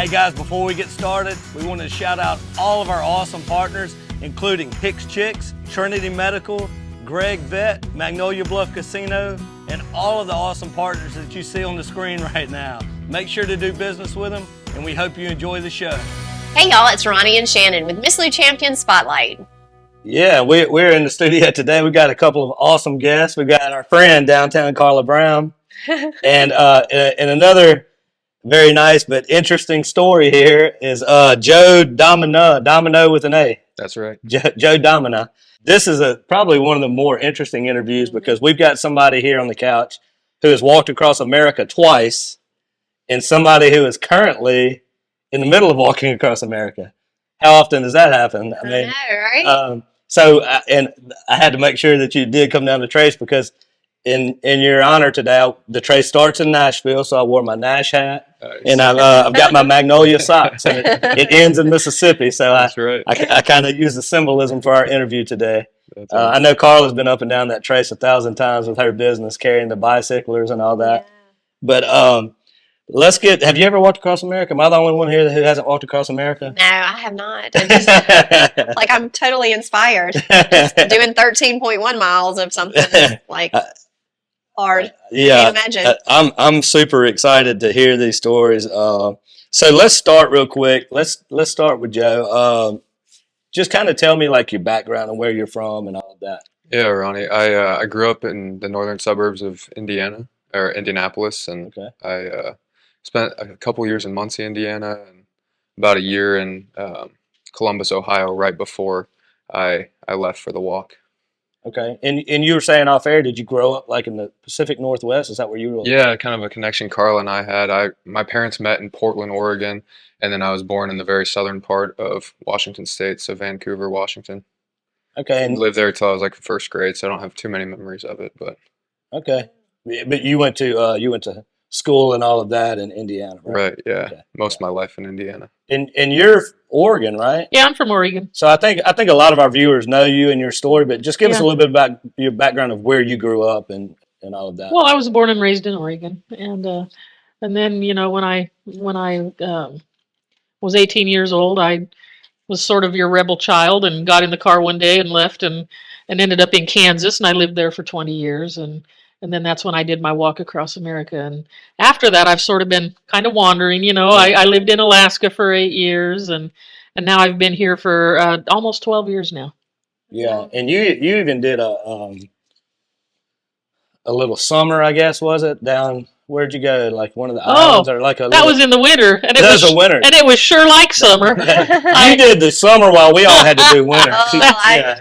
Hey guys, before we get started, we want to shout out all of our awesome partners, including Hicks Chicks, Trinity Medical, Gregg Vet, Magnolia Bluff Casino, and all of the awesome partners that you see on the screen right now. Make sure to do business with them, and we hope you enjoy the show. Hey y'all, it's Ronnie and Shannon with Miss Lou Champion Spotlight. Yeah, we're in the studio today. We got a couple of awesome guests. We got our friend downtown Karla Brown, and another very nice but interesting story here is Joe Domina with an A. That's right. Joe Domina. This is probably one of the more interesting interviews because we've got somebody here on the couch who has walked across America twice, and somebody who is currently in the middle of walking across America. How often does that happen? I know, right? And I had to make sure that you did come down to Trace because in your honor today, the Trace starts in Nashville, so I wore my Nash hat, nice. And I've got my Magnolia socks, and it ends in Mississippi. So that's right. I kind of use the symbolism for our interview today. Right. I know Karla's been up and down that Trace 1,000 times with her business, carrying the bicyclers and all that. Yeah. But have you ever walked across America? Am I the only one here who hasn't walked across America? No, I have not. I'm totally inspired. Just doing 13.1 miles of something hard. Yeah, I can't imagine. I'm super excited to hear these stories. So let's start real quick. Let's start with Joe. Just kind of tell me your background and where you're from and all of that. Yeah, Ronnie. I grew up in the northern suburbs of Indianapolis, and okay. I spent a couple years in Muncie, Indiana, and about a year in Columbus, Ohio, right before I left for the walk. Okay, and you were saying off air, did you grow up in the Pacific Northwest? Is that where you were? Yeah, kind of a connection Karla and I had. My parents met in Portland, Oregon, and then I was born in the very southern part of Washington State, so Vancouver, Washington. Okay, and lived there until I was in first grade, so I don't have too many memories of it. But okay, but you went to school and all of that in Indiana, right? Right, yeah. Okay. Most of my life in Indiana. And you're Oregon, right? Yeah, I'm from Oregon. So I think a lot of our viewers know you and your story, but just give us a little bit about your background of where you grew up and all of that. Well, I was born and raised in Oregon, and then when I was 18 years old, I was sort of your rebel child and got in the car one day and left and ended up in Kansas, and I lived there for 20 years and then that's when I did my walk across America. And after that, I've sort of been kind of wandering. I lived in Alaska for 8 years, and now I've been here for almost 12 years now. Yeah, and you even did a little summer, I guess, was it, down? Where'd you go? One of the islands, or that was in the winter, and it was winter, and it was sure like summer. You did the summer while we all had to do winter.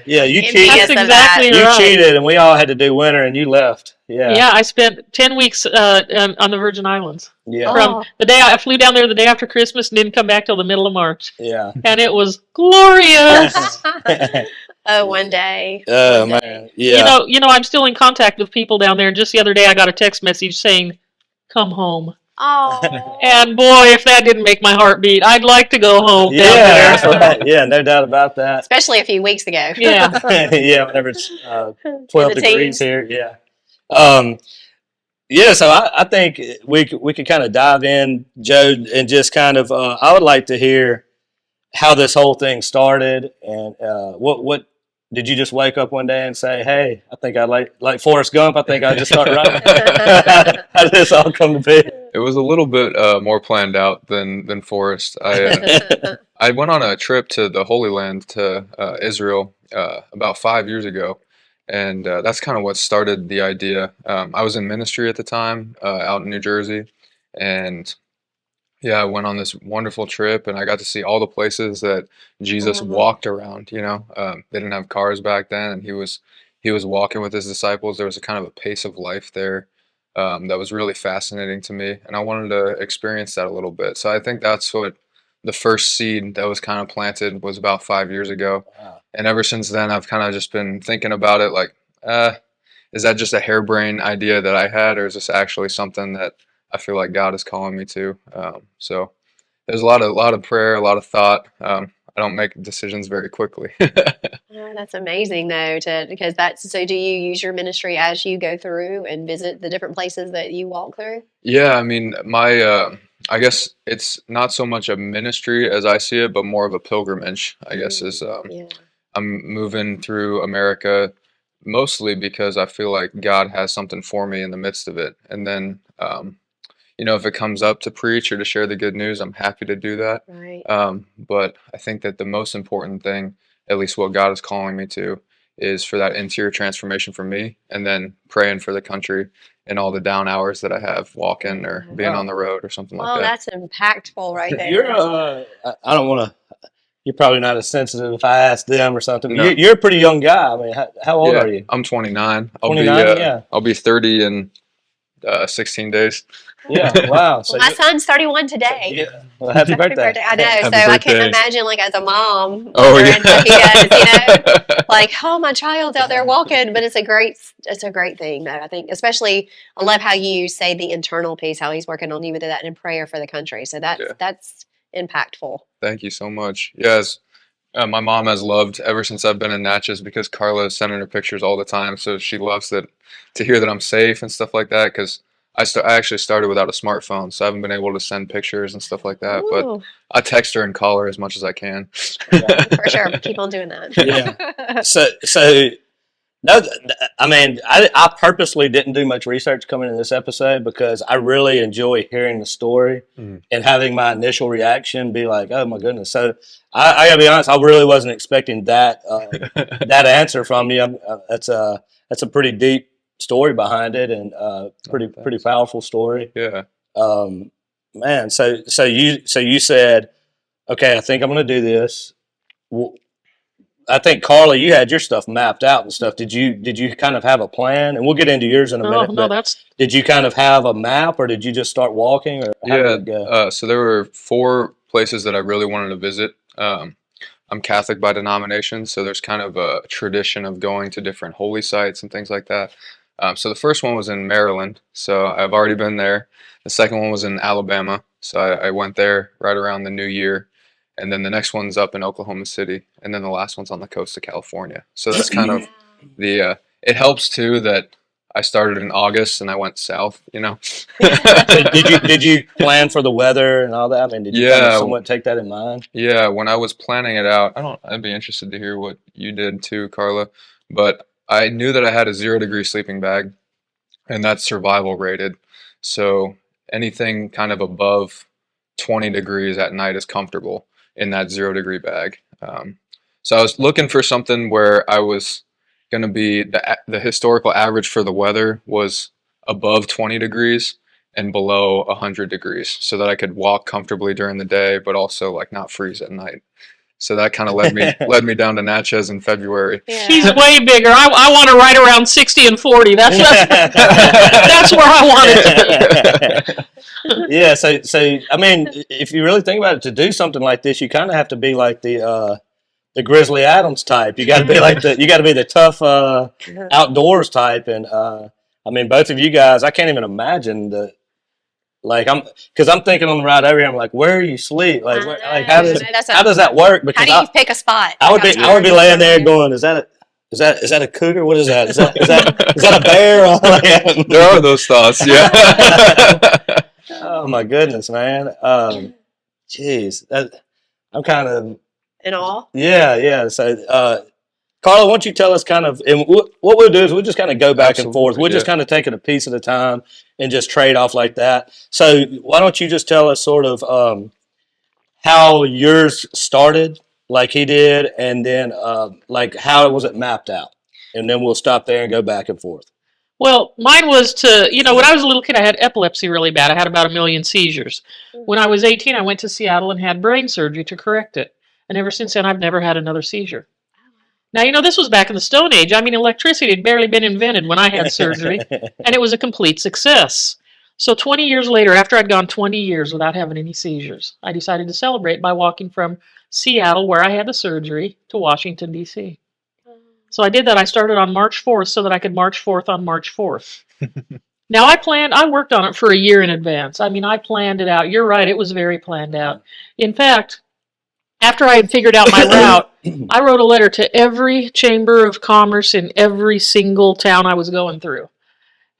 You cheated. That's exactly right. You cheated, and we all had to do winter, and you left. Yeah, I spent 10 weeks on the Virgin Islands. Yeah, from the day I flew down there the day after Christmas and didn't come back till the middle of March. Yeah, and it was glorious. One day. Oh man, yeah. I'm still in contact with people down there. And just the other day, I got a text message saying, "Come home." Oh. And boy, if that didn't make my heart beat, I'd like to go home. Yeah, that's right. Yeah, no doubt about that. Especially a few weeks ago. Yeah. Yeah, whenever it's 12 degrees here. Yeah. So I think we could kind of dive in, Joe, and just kind of I would like to hear how this whole thing started, and what did you just wake up one day and say, "Hey, I think I like Forrest Gump. I think I just start running." How did this all come to be? It was a little bit more planned out than Forrest. I went on a trip to the Holy Land to Israel about 5 years ago. And that's kind of what started the idea. I was in ministry at the time out in New Jersey. And I went on this wonderful trip, and I got to see all the places that Jesus walked around. They didn't have cars back then, and he was walking with his disciples. There was a kind of a pace of life there that was really fascinating to me, and I wanted to experience that a little bit. So I think that's what the first seed that was kind of planted was about 5 years ago. Wow. And ever since then, I've kind of just been thinking about it is that just a harebrained idea that I had, or is this actually something that I feel like God is calling me to? So there's a lot of prayer, a lot of thought. I don't make decisions very quickly. Oh, that's amazing, though, because so do you use your ministry as you go through and visit the different places that you walk through? Yeah, I mean, my I guess it's not so much a ministry as I see it, but more of a pilgrimage, I guess, is Yeah. I'm moving through America mostly because I feel like God has something for me in the midst of it. And then, if it comes up to preach or to share the good news, I'm happy to do that. Right. But I think that the most important thing, at least what God is calling me to, is for that interior transformation for me, and then praying for the country and all the down hours that I have walking or being on Wow. the road or something like Well, that. that's impactful right You're there. I don't want to. You're probably not as sensitive if I ask them or something. But No. you're a pretty young guy. I mean, how old Yeah, are you? I'm 29. 29. Yeah. I'll be 30 in 16 days. Yeah. Wow. So Well, my son's 31 today. yeah. Well, happy Happy birthday. I know. Happy So I can't birthday. imagine, like, as a mom, Oh wondering what he does, yeah. like, oh, my child's out there walking. But it's a great thing, though. I think, especially, I love how you say the internal piece, how he's working on you with that in prayer for the country. So Yeah. that's impactful. Thank you so much. Yes, my mom has loved ever since I've been in Natchez because Karla is sending her pictures all the time. So she loves to hear that I'm safe and stuff like that. Because I actually started without a smartphone, so I haven't been able to send pictures and stuff like that. But Ooh, I text her and call her as much as I can. for sure. Keep on doing that. Yeah. So no, I mean, I purposely didn't do much research coming in this episode because I really enjoy hearing the story Mm. and having my initial reaction be like, "Oh my goodness!" So I gotta be honest, I really wasn't expecting that that answer from you. That's a pretty deep story behind it, and pretty Thanks. powerful story. Yeah. Man, so you said, okay, I think I'm going to do this. Well, I think Karla, you had your stuff mapped out and stuff. Did you kind of have a plan? And we'll get into yours in a Oh minute. no, But that's did you kind of have a map, or did you just start walking, or how did Yeah. it go? So there were 4 places that I really wanted to visit. I'm Catholic by denomination, so there's kind of a tradition of going to different holy sites and things like that. So the first one was in Maryland, so I've already been there. The second one was in Alabama, so I went there right around the new year. And then the next one's up in Oklahoma City, and then the last one's on the coast of California. So that's kind of it helps too that I started in August and I went south. So did you plan for the weather and all that? I mean, did you kind of Yeah. somewhat take that in mind? Yeah, when I was planning it out, I'd be interested to hear what you did too, Karla. But I knew that I had a 0-degree sleeping bag, and that's survival rated. So anything kind of above 20 degrees at night is comfortable in that 0-degree bag. So I was looking for something where I was going to be the historical average for the weather was above 20 degrees and below 100 degrees, so that I could walk comfortably during the day, but also like not freeze at night. So that kind of led me down to Natchez in February. Yeah. she's way bigger. I want to ride around 60 and 40. That's where I want it. Yeah. So I mean, if you really think about it, to do something like this, you kind of have to be like the Grizzly Adams type. You got to be like the tough outdoors type. And I mean, both of you guys, I can't even imagine because I'm thinking on the ride over here, I'm like, where do you sleep? Like, how does that work? Because How do you pick a spot? I would be laying there going, is that a cougar? What is that? Is that a bear? There are those thoughts, yeah. Oh my goodness, man. Jeez, I'm kind of. In all? Yeah. So, Karla, why don't you tell us kind of, and what we'll do is we'll just kind of go back and forth. Absolutely, We'll just yeah. kind of take it a piece at a time and just trade off like that. So why don't you just tell us sort of how yours started, like he did, and then like how was it mapped out? And then we'll stop there and go back and forth. Well, mine was when I was a little kid, I had epilepsy really bad. I had about 1 million seizures. When I was 18, I went to Seattle and had brain surgery to correct it. And ever since then, I've never had another seizure. Now, this was back in the Stone Age. I mean, electricity had barely been invented when I had surgery, and it was a complete success. So 20 years later, after I'd gone 20 years without having any seizures, I decided to celebrate by walking from Seattle, where I had the surgery, to Washington, D.C. So I did that. I started on March 4th so that I could march forth on March 4th. Now, I worked on it for a year in advance. I mean, I planned it out. You're right, it was very planned out. In fact, after I had figured out my route, I wrote a letter to every chamber of commerce in every single town I was going through.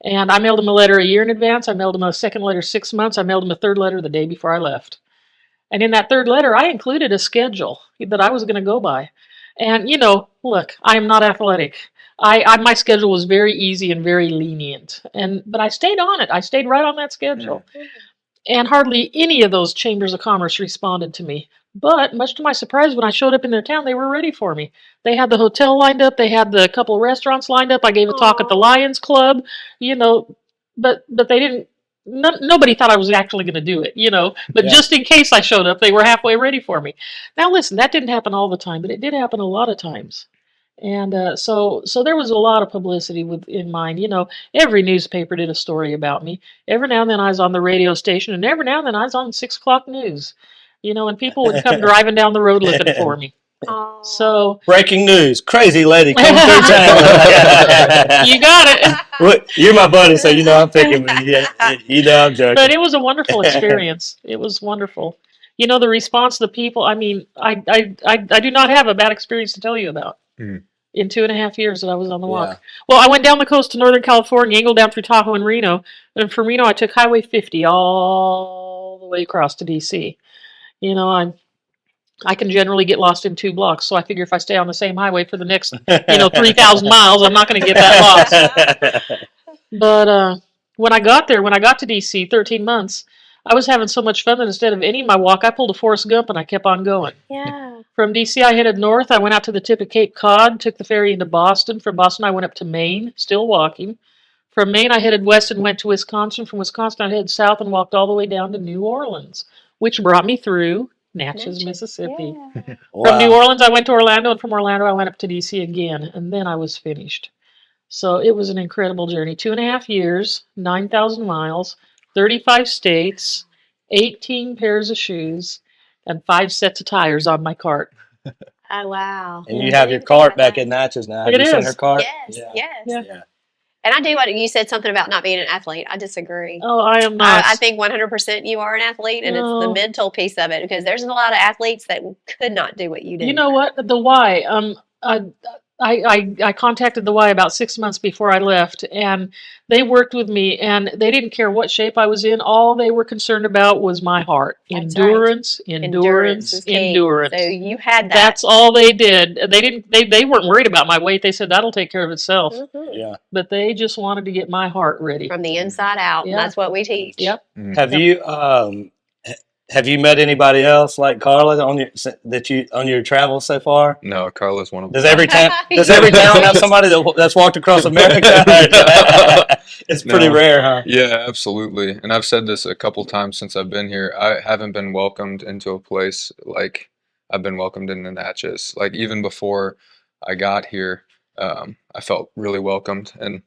And I mailed him a letter a year in advance. I mailed him a second letter 6 months. I mailed him a third letter the day before I left. And in that third letter, I included a schedule that I was going to go by. And, look, I am not athletic. My schedule was very easy and very lenient. But I stayed on it. I stayed right on that schedule. And hardly any of those chambers of commerce responded to me. But much to my surprise, when I showed up in their town, they were ready for me. They had the hotel lined up. They had the couple of restaurants lined up. I gave a talk at the Lions Club, but they didn't. Nobody thought I was actually going to do it, But just in case I showed up, they were halfway ready for me. Now, listen, that didn't happen all the time, but it did happen a lot of times. And so there was a lot of publicity in mind. Every newspaper did a story about me. Every now and then I was on the radio station, and every now and then I was on 6 o'clock news. And people would come driving down the road looking for me. So breaking news: crazy lady coming through town. You got it. Well, you're my buddy, so I'm picking with you. I'm joking. But it was a wonderful experience. It was wonderful. The response of the people. I mean, I do not have a bad experience to tell you about. In 2.5 years that I was on the walk. Well, I went down the coast to Northern California, angled down through Tahoe and Reno, and from Reno I took Highway 50 all the way across to DC. I can generally get lost in 2 blocks, so I figure if I stay on the same highway for the next 3,000 miles, I'm not going to get that lost. But when I got to DC, 13 months, I was having so much fun that instead of ending my walk, I pulled a Forrest Gump and I kept on going. Yeah. From DC, I headed north. I went out to the tip of Cape Cod, took the ferry into Boston. From Boston, I went up to Maine, still walking. From Maine, I headed west and went to Wisconsin. From Wisconsin, I headed south and walked all the way down to New Orleans, which brought me through Natchez, Mississippi. Yeah. Wow. From New Orleans, I went to Orlando, and from Orlando, I went up to DC again, and then I was finished. So it was an incredible journey. 2.5 years, 9,000 miles, 35 states, 18 pairs of shoes, and 5 sets of tires on my cart. Oh, wow. And you have your cart back in Natchez now. Have It you seen is. her cart? Yes. Yeah. And I do what you said something about not being an athlete. I disagree. Oh, I am not. I think 100% you are an athlete, and it's the No. mental piece of it, because there's a lot of athletes that could not do what you do. You know what? The Y. I contacted the Y about 6 months before I left, and they worked with me, and they didn't care what shape I was in. All they were concerned about was my heart. That's Endurance, right. endurance, is key. endurance. So you had that. That's all they did. They weren't worried about my weight. They said that'll take care of itself. Mhm. Yeah. But they just wanted to get my heart ready. From the inside out. Yeah. That's what we teach. Yep. Have you met anybody else like Karla on your travels so far? No, Karla's one of Does them. every town have somebody that's walked across America? It's pretty No. rare, huh? Yeah, absolutely. And I've said this a couple times since I've been here. I haven't been welcomed into a place like I've been welcomed into Natchez. Like even before I got here, I felt really welcomed, and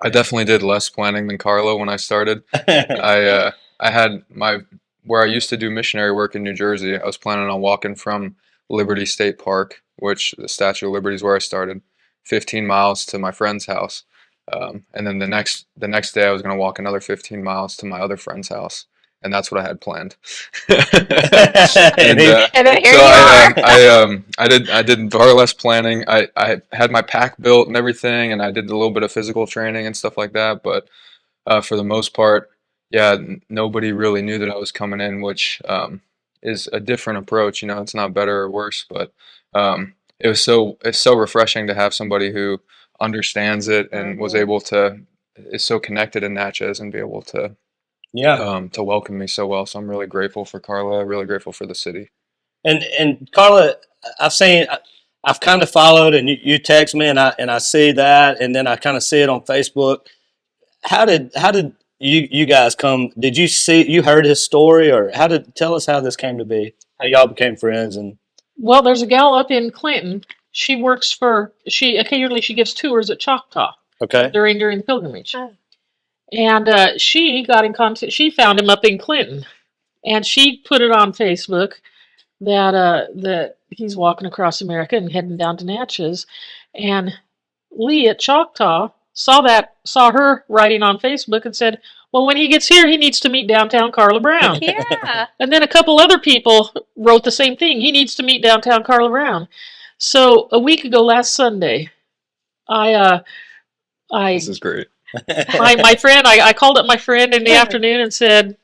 I definitely did less planning than Karla when I started. I had where I used to do missionary work in New Jersey. I was planning on walking from Liberty State Park, which the Statue of Liberty is where I started, 15 miles to my friend's house. And then the next day I was going to walk another 15 miles to my other friend's house, and that's what I had planned. And then here So you are. I did far less planning. I had my pack built and everything, and I did a little bit of physical training and stuff like that. But for the most part, yeah, nobody really knew that I was coming in, which is a different approach. It's not better or worse, but it's so refreshing to have somebody who understands it and is so connected in Natchez and be able to to welcome me so well. So I'm really grateful for Karla, really grateful for the city. And Karla, I've kind of followed, and you text me, and I see that, and then I kind of see it on Facebook. How did you guys come? Did you heard his story, or tell us how this came to be? How y'all became friends? And Well, there's a gal up in Clinton. She occasionally gives tours at Choctaw okay, during the pilgrimage. Oh. And she got in contact. She found him up in Clinton, and she put it on Facebook that he's walking across America and heading down to Natchez. And Lee at Choctaw saw her writing on Facebook and said, "Well, when he gets here, he needs to meet downtown Karla Brown." Yeah. And then a couple other people wrote the same thing. He needs to meet downtown Karla Brown. So a week ago, last Sunday, This is great. my friend, I called up my friend in the afternoon and said,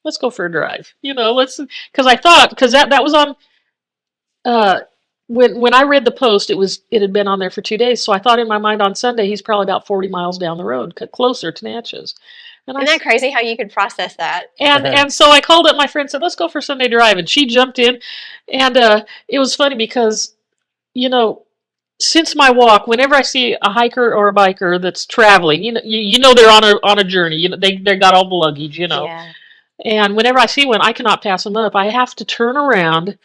let's go for a drive. Because I thought, because that was on, uh, when I read the post, it had been on there for 2 days. So I thought in my mind on Sunday, he's probably about 40 miles down the road, closer to Natchez. And Isn't that crazy how you could process that? and so I called up my friend and said, let's go for a Sunday drive. And she jumped in. And it was funny because, since my walk, whenever I see a hiker or a biker that's traveling, they're on a journey. They got all the luggage. Yeah. And whenever I see one, I cannot pass them up. I have to turn around,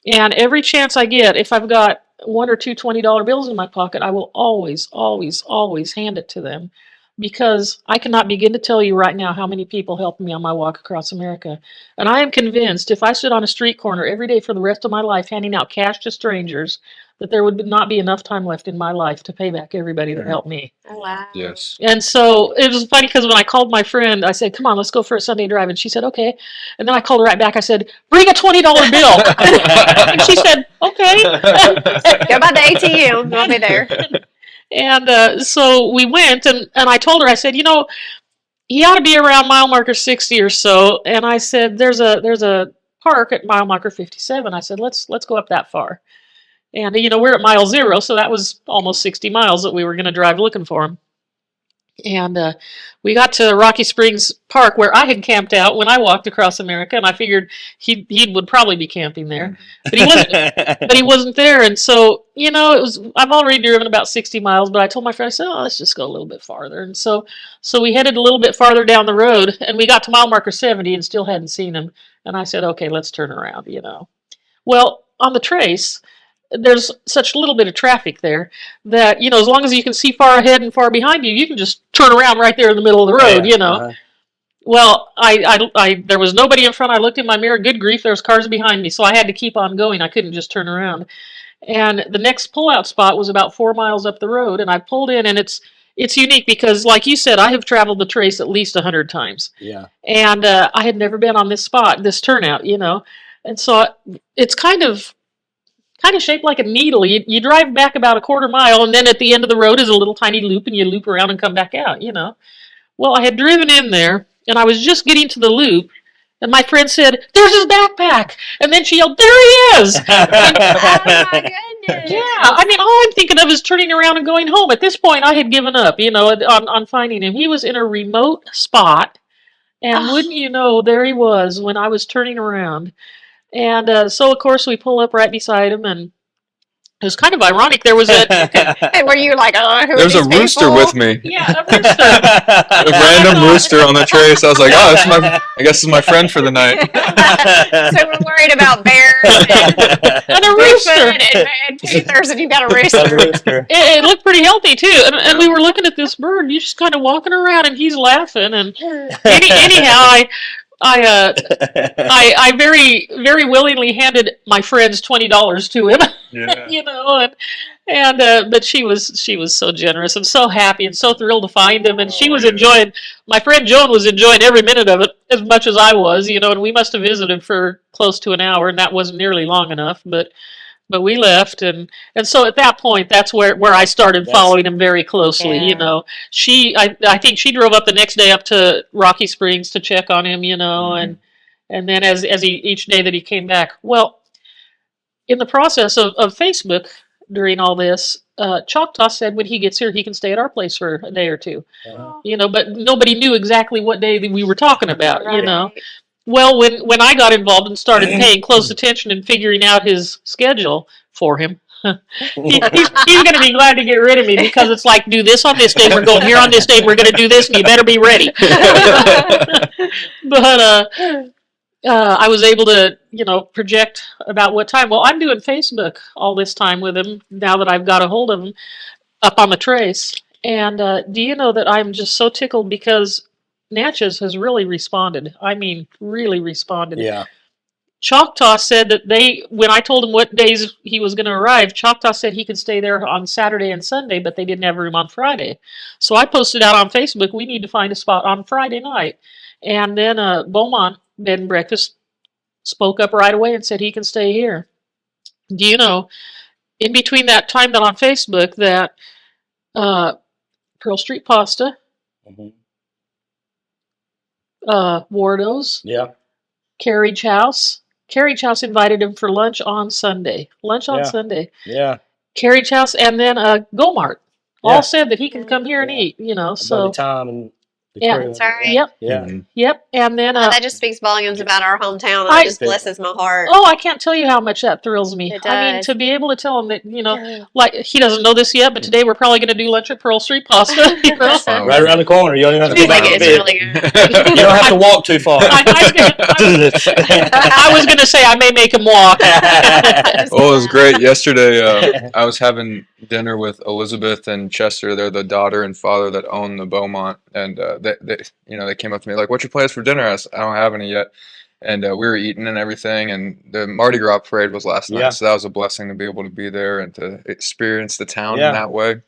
and every chance I get, if I've got one or two $20 bills in my pocket, I will always, always, always hand it to them, because I cannot begin to tell you right now how many people helped me on my walk across America. And I am convinced if I stood on a street corner every day for the rest of my life handing out cash to strangers, that there would not be enough time left in my life to pay back everybody that helped me. Oh, wow. Yes. And so it was funny because when I called my friend, I said, come on, let's go for a Sunday drive. And she said, okay. And then I called her right back. I said, bring a $20 bill. And she said, okay. Go by the ATM. I'll be there. And so we went, and I told her, I said, he ought to be around mile marker 60 or so. And I said, there's a park at mile marker 57. I said, let's go up that far. And, we're at mile 0, so that was almost 60 miles that we were going to drive looking for him. And we got to Rocky Springs Park, where I had camped out when I walked across America, and I figured he would probably be camping there, but he wasn't. But he wasn't there, and so I've already driven about 60 miles, but I told my friend, I said, "Oh, let's just go a little bit farther." And so we headed a little bit farther down the road, and we got to mile marker 70 and still hadn't seen him. And I said, "Okay, let's turn around." Well, on the trace, there's such a little bit of traffic there that, as long as you can see far ahead and far behind you, you can just turn around right there in the middle of the road, Uh-huh. Well, there was nobody in front. I looked in my mirror. Good grief, there was cars behind me. So I had to keep on going. I couldn't just turn around. And the next pullout spot was about 4 miles up the road. And I pulled in, and it's unique because, like you said, I have traveled the trace at least 100 times. Yeah. And I had never been on this spot, this turnout, And so it's kind of shaped like a needle. You drive back about a quarter mile, and then at the end of the road is a little tiny loop, and you loop around and come back out, Well, I had driven in there, and I was just getting to the loop, and my friend said, "There's his backpack." And then she yelled, "There he is!" Oh, my goodness. Yeah, all I'm thinking of is turning around and going home. At this point, I had given up, on finding him. He was in a remote spot, and wouldn't you know, there he was when I was turning around. And so, of course, we pull up right beside him, and it was kind of ironic. There was And were you like, oh, who are There's a these rooster people? with me. yeah, a rooster. A random rooster on the trace. I was like, oh, I guess this is my friend for the night. So we're worried about bears And a Bigfoot rooster. and panthers, and you got a rooster. Rooster. It looked pretty healthy, too. And we were looking at this bird, and he's just kind of walking around, and he's laughing. And anyhow, I very, very willingly handed my friend's $20 to him, Yeah. but she was so generous and so happy and so thrilled to find him, and she was enjoying. My friend Joan was enjoying every minute of it as much as I was, and we must have visited for close to an hour, and that wasn't nearly long enough, but we left, and so at that point, that's where I started following him very closely. Yeah. I think she drove up the next day up to Rocky Springs to check on him, and then as each day that he came back. Well, in the process of Facebook during all this, Choctaw said when he gets here, he can stay at our place for a day or two, but nobody knew exactly what day that we were talking about, Right. Well, when I got involved and started paying close attention and figuring out his schedule for him, he's going to be glad to get rid of me, because it's like, do this on this day, we're going here on this day, we're going to do this, and you better be ready. But I was able to, project about what time. Well, I'm doing Facebook all this time with him now that I've got a hold of him up on the trace. And do you know that I'm just so tickled because Natchez has really responded. I mean, really responded. Yeah. Choctaw said that when I told him what days he was going to arrive, Choctaw said he could stay there on Saturday and Sunday, but they didn't have room on Friday. So I posted out on Facebook, we need to find a spot on Friday night. And then Beaumont Bed and Breakfast spoke up right away and said he can stay here. Do you know, in between that time that on Facebook, that Pearl Street Pasta Mhm. Wardo's, Yeah. Carriage House. Carriage House invited him for lunch on Sunday. Lunch on Yeah. Sunday. Yeah. Carriage House, and then Go Mart. Yeah. All said that he can come here and Yeah. eat. You know, Our buddy so Tom and the yeah. crew. That's right. Yep. Yeah. Mhm. Yep. And then That just speaks volumes about our hometown. I- It just blesses my heart. oh, I can't tell you how much that thrills me. It I mean, does. to be able to tell him that, you know, Yeah. like he doesn't know this yet, but today we're probably going to do lunch at Pearl Street Pasta. You know? That's fine. Right around the corner. You don't even have to Seems go like back it's to really good. You don't have to walk too far. I was going to say I may make him walk. Oh, it was great. Yesterday, I was having dinner with Elizabeth and Chester. They're the daughter and father that own the Beaumont, and they came up to me like, "What's your plans for dinner?" I said, "I don't have any yet." And we were eating and everything, and the Mardi Gras parade was last Yeah. night, so that was a blessing to be able to be there and to experience the town Yeah. in that way.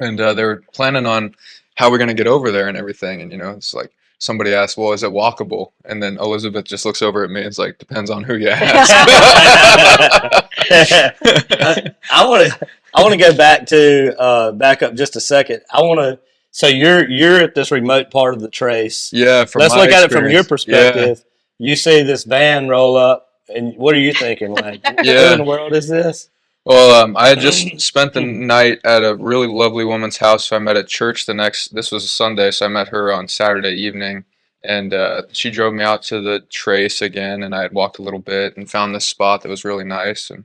And they were planning on how we're going to get over there and everything, and it's like somebody asked, "Well, is it walkable?" And then Elizabeth just looks over at me and is like, "Depends on who you ask." I want to go back up just a second. So you're at this remote part of the trace. Yeah, from Let's my look at it from your experience. perspective. You see this van roll up, and what are you thinking? Like, who Yeah. in the world is this? Well, I had just spent the night at a really lovely woman's house. So I met at church this was a Sunday, so I met her on Saturday evening. And she drove me out to the trace again, and I had walked a little bit and found this spot that was really nice. And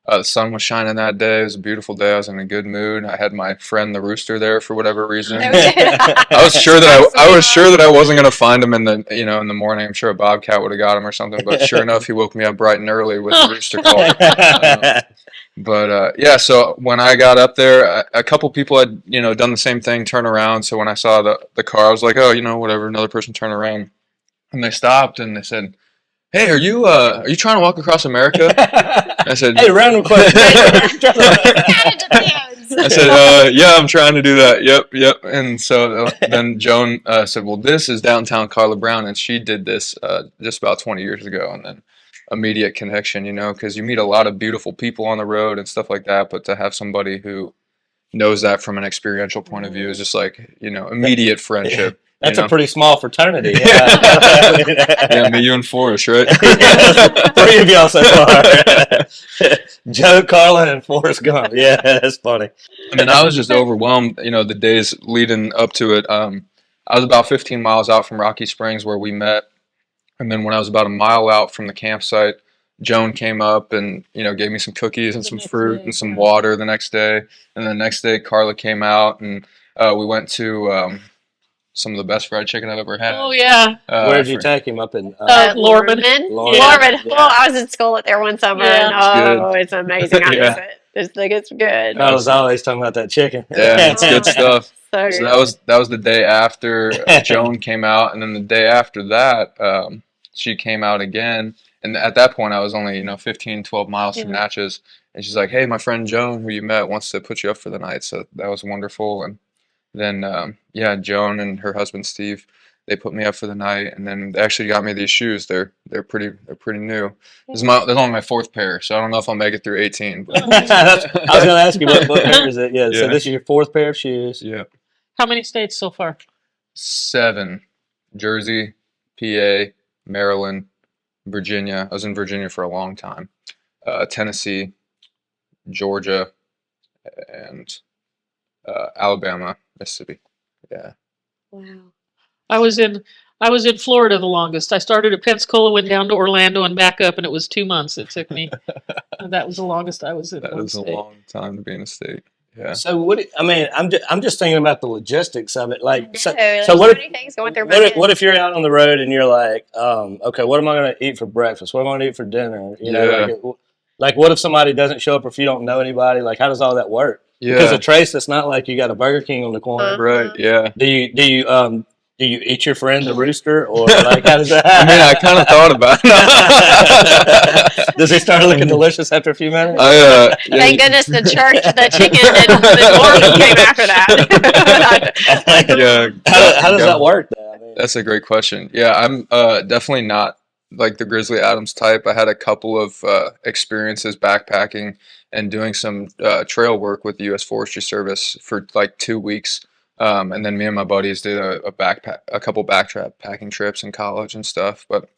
the sun was shining that day. It was a beautiful day. I was in a good mood. I had my friend the Rooster there for whatever reason. I was sure that I wasn't gonna find him in the morning. I'm sure a bobcat would have got him or something. But sure enough, he woke me up bright and early with the rooster call. But yeah, so when I got up there, a couple people had done the same thing, turn around. So when I saw the car, I was like, oh, whatever. Another person turned around, and they stopped and they said, "Hey, are you trying to walk across America?" I said, Hey, random question. I said, yeah, I'm trying to do that. Yep. And so then Joan said, well, this is downtown Karla Brown, and she did this just about 20 years ago. And then immediate connection, because you meet a lot of beautiful people on the road and stuff like that, but to have somebody who knows that from an experiential point of view is just like, immediate friendship. That's a pretty small fraternity. Yeah, me, you, and Forrest, right? 3 of y'all so far. Joe, Karla, and Forrest Gump. Yeah, that's funny. I mean, I was just overwhelmed, the days leading up to it. I was about 15 miles out from Rocky Springs where we met. And then when I was about a mile out from the campsite, Joan came up and, gave me some cookies and some fruit and some water the next day. And the next day, Karla came out and we went to some of the best fried chicken I've ever had. Oh, yeah. Where did you take him? Up in Lorman. Lorman. Yeah. Yeah. Well, I was in school up there one summer, and it's amazing. I miss it. Just think it's good. I was always talking about that chicken. Yeah, it's good stuff. So So good. that was the day after Joan came out, and then the day after that, she came out again. And at that point, I was only 15, 12 miles from Natchez, and she's like, "Hey, my friend Joan, who you met, wants to put you up for the night." So that was wonderful. And then Joan and her husband Steve, they put me up for the night, and then they actually got me these shoes. They're pretty new. This is only my 4th pair, so I don't know if I'll make it through 18. But. I was going to ask you what pair is it? Yeah. So Yeah. this is your 4th pair of shoes. Yeah. How many states so far? 7: Jersey, PA, Maryland, Virginia. I was in Virginia for a long time. Tennessee, Georgia, and Alabama, Mississippi. Yeah. Wow. I was in Florida the longest. I started at Pensacola, went down to Orlando, and back up, and it was 2 months it took me. And that was the longest I was in That one is a state. long time to be in a state. Yeah. So I'm just thinking about the logistics of it. Like, No, so there's what many if things going through my head. what if you're out on the road and you're like, okay, what am I going to eat for breakfast? What am I going to eat for dinner? Like what if somebody doesn't show up or if you don't know anybody? Like, how does all that work? Because Yeah. a trace, it's not like you got a Burger King on the corner. Right. Yeah. Do you eat your friend the Rooster, or like how does that? I mean, I kind of thought about it. Does he start looking delicious after a few minutes? Thank goodness the church, the chicken, and the Mormon came after that. Yeah. How does that work? Though? I mean, That's a great question. Yeah, I'm definitely not like the Grizzly Adams type. I had a couple of experiences backpacking and doing some trail work with the U.S. Forestry Service for like 2 weeks And then me and my buddies did a couple backpacking trips in college and stuff. But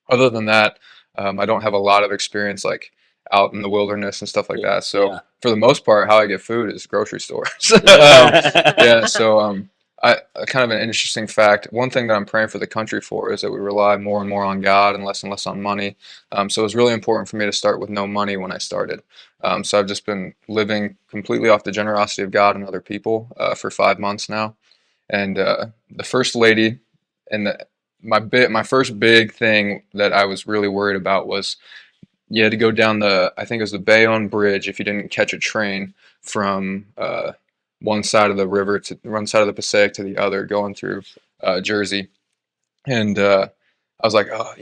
other than that, I don't have a lot of experience like out in the wilderness and stuff like that. So Yeah. for the most part, how I get food is grocery stores. Yeah. So kind of an interesting fact. One thing that I'm praying for the country for is that we rely more and more on God and less on money. So it was really important for me to start with no money when I started. So I've just been living completely off the generosity of God and other people for 5 months now. And the first lady and my first big thing that I was really worried about was you had to go down I think it was the Bayonne Bridge if you didn't catch a train from one side of the river to one side of the Passaic to the other, going through Jersey. And I was like, oh,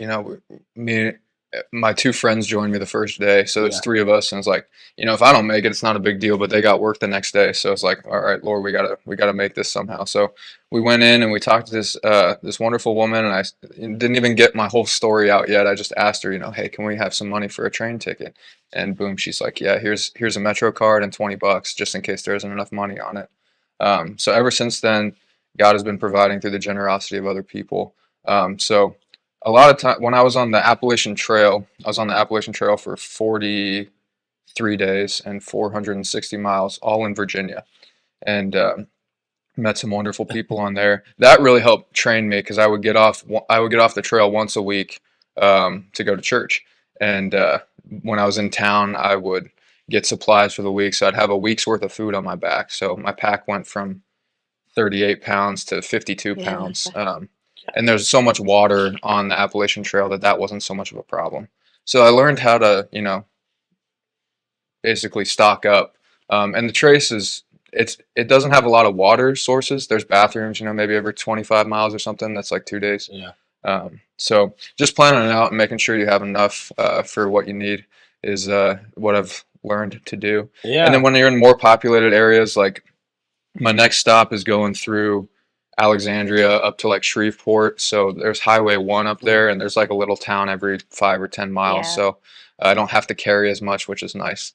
my two friends joined me the first day, so there's three of us, and it's like, if I don't make it, it's not a big deal, but they got work the next day, so it's like, all right, Lord, we gotta make this somehow. So we went in and we talked to this wonderful woman, and I didn't even get my whole story out yet. I just asked her, hey, can we have some money for a train ticket? And boom, she's like, yeah, here's a Metro card and $20 just in case there isn't enough money on it. So ever since then, God has been providing through the generosity of other people. So a lot of time when I was on the Appalachian Trail, for 43 days and 460 miles, all in Virginia, and met some wonderful people on there. That really helped train me because I would get off the trail once a week to go to church, and when I was in town, I would get supplies for the week, so I'd have a week's worth of food on my back. So my pack went from 38 pounds to 52 pounds. And there's so much water on the Appalachian Trail that wasn't so much of a problem. So I learned how to, basically stock up. And the Trace it doesn't have a lot of water sources. There's bathrooms, maybe every 25 miles or something. That's like 2 days. Yeah. So just planning it out and making sure you have enough for what you need is what I've learned to do. Yeah. And then when you're in more populated areas, like my next stop is going through Alexandria up to like Shreveport. So there's Highway 1 up there, and there's like a little town every 5 or 10 miles. Yeah. So I don't have to carry as much, which is nice.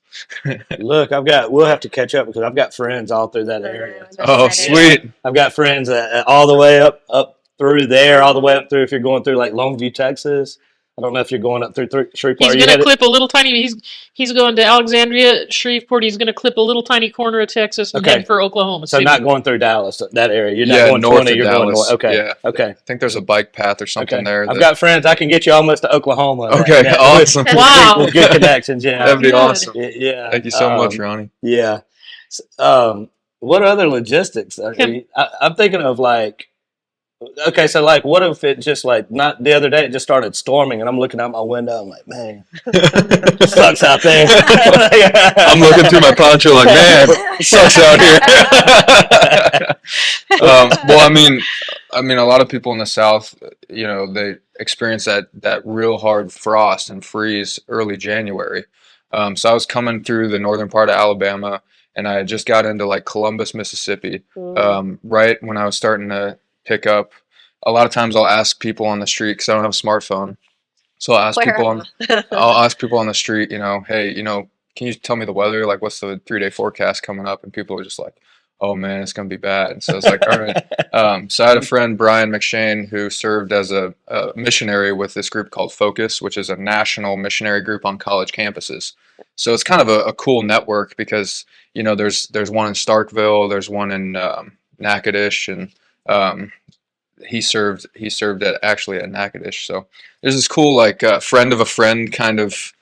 Look, we'll have to catch up because I've got friends all through that area. Oh, sweet. I've got friends all the way up through there, all the way up through if you're going through like Longview, Texas. I don't know if you're going up through Shreveport. He's going to clip a little tiny. He's going to Alexandria, Shreveport. He's going to clip a little tiny corner of Texas and head for Oklahoma So City. not going through Dallas, that area. You're not going north 20. You're Dallas. going north. Okay. Yeah. Okay. I think there's a bike path or something there. I've got friends. I can get you almost to Oklahoma. Okay. Awesome. Wow. With good connections. Yeah. That'd be Good. awesome. Yeah. Thank you so much, Ronnie. Yeah. What other logistics? I'm thinking of like. Okay, so like, what if it just like not the other day it just started storming and I'm looking out my window, I'm like, man, it sucks out there. I'm looking through my poncho like, man, it sucks out here. Well, I mean, a lot of people in the South, they experience that real hard frost and freeze early January. So I was coming through the northern part of Alabama, and I had just got into like Columbus, Mississippi, right when I was starting to pick up. A lot of times I'll ask people on the street because I don't have a smartphone. So I'll ask people on the street, hey, can you tell me the weather? Like, what's the 3-day forecast coming up? And people are just like, oh man, it's going to be bad. And so it's like, all right. So I had a friend, Brian McShane, who served as a missionary with this group called Focus, which is a national missionary group on college campuses. So it's kind of a cool network because, there's one in Starkville, there's one in Natchez, and he served at Natchez. So there's this cool like friend of a friend kind of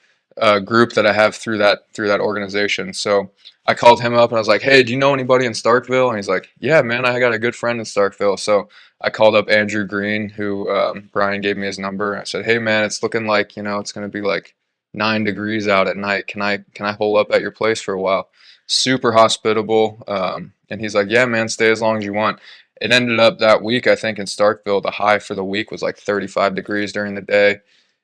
group that I have through that organization. So I called him up and I was like, hey, do you know anybody in Starkville? And he's like, yeah, man, I got a good friend in Starkville. So I called up Andrew Green, who Brian gave me his number. I said, hey man, it's looking like it's going to be like 9 degrees out at night. Can I hole up at your place for a while? Super hospitable. And he's like, yeah, man, stay as long as you want. It ended up that week, I think in Starkville, the high for the week was like 35 degrees during the day.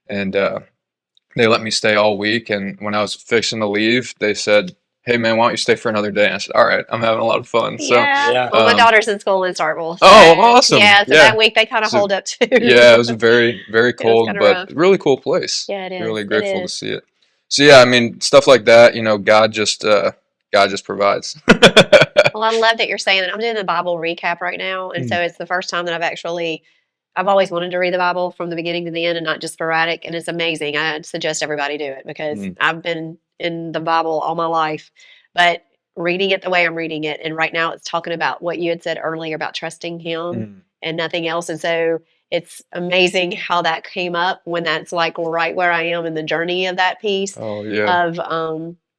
And they let me stay all week. And when I was fixing to leave, they said, hey man, why don't you stay for another day? And I said, all right, I'm having a lot of fun. So yeah. Well, my daughter's in school in Starkville. So, oh, awesome. Yeah, so that week they kind of hold up too. Yeah, it was very, very cold, but rough. Really cool place. Yeah, it is. Really grateful to see it. So yeah, I mean, stuff like that, God just provides. Well, Well, I love that you're saying that. I'm doing the Bible recap right now. And so it's the first time that I've always wanted to read the Bible from the beginning to the end and not just sporadic. And it's amazing. I suggest everybody do it because I've been in the Bible all my life, but reading it the way I'm reading it. And right now it's talking about what you had said earlier about trusting Him and nothing else. And so it's amazing how that came up when that's like right where I am in the journey of that piece of,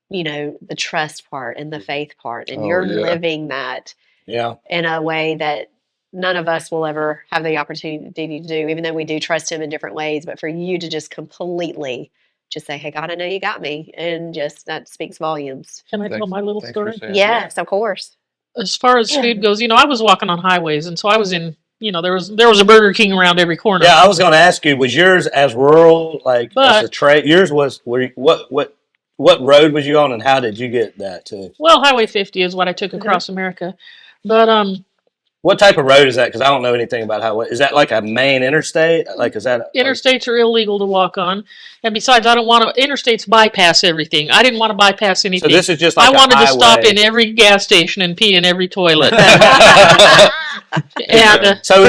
the trust part and the faith part. And you're living that in a way that none of us will ever have the opportunity to do, even though we do trust Him in different ways. But for you to just completely just say, hey, God, I know you got me. And just that speaks volumes. Can I tell my little story? Yes, of course. As far as food goes, I was walking on highways, and so I was in, there was a Burger King around every corner. Yeah, I was going to ask you, was yours as rural, as a trade? Yours was, what road was you on, and how did you get that to? Well, Highway 50 is what I took across America. But what type of road is that? Because I don't know anything about highway. Is that like a main interstate? Like, is that interstates are illegal to walk on, and besides, I don't want to. Interstates bypass everything. I didn't want to bypass anything. So this is just like I wanted to stop in every gas station and pee in every toilet. And so I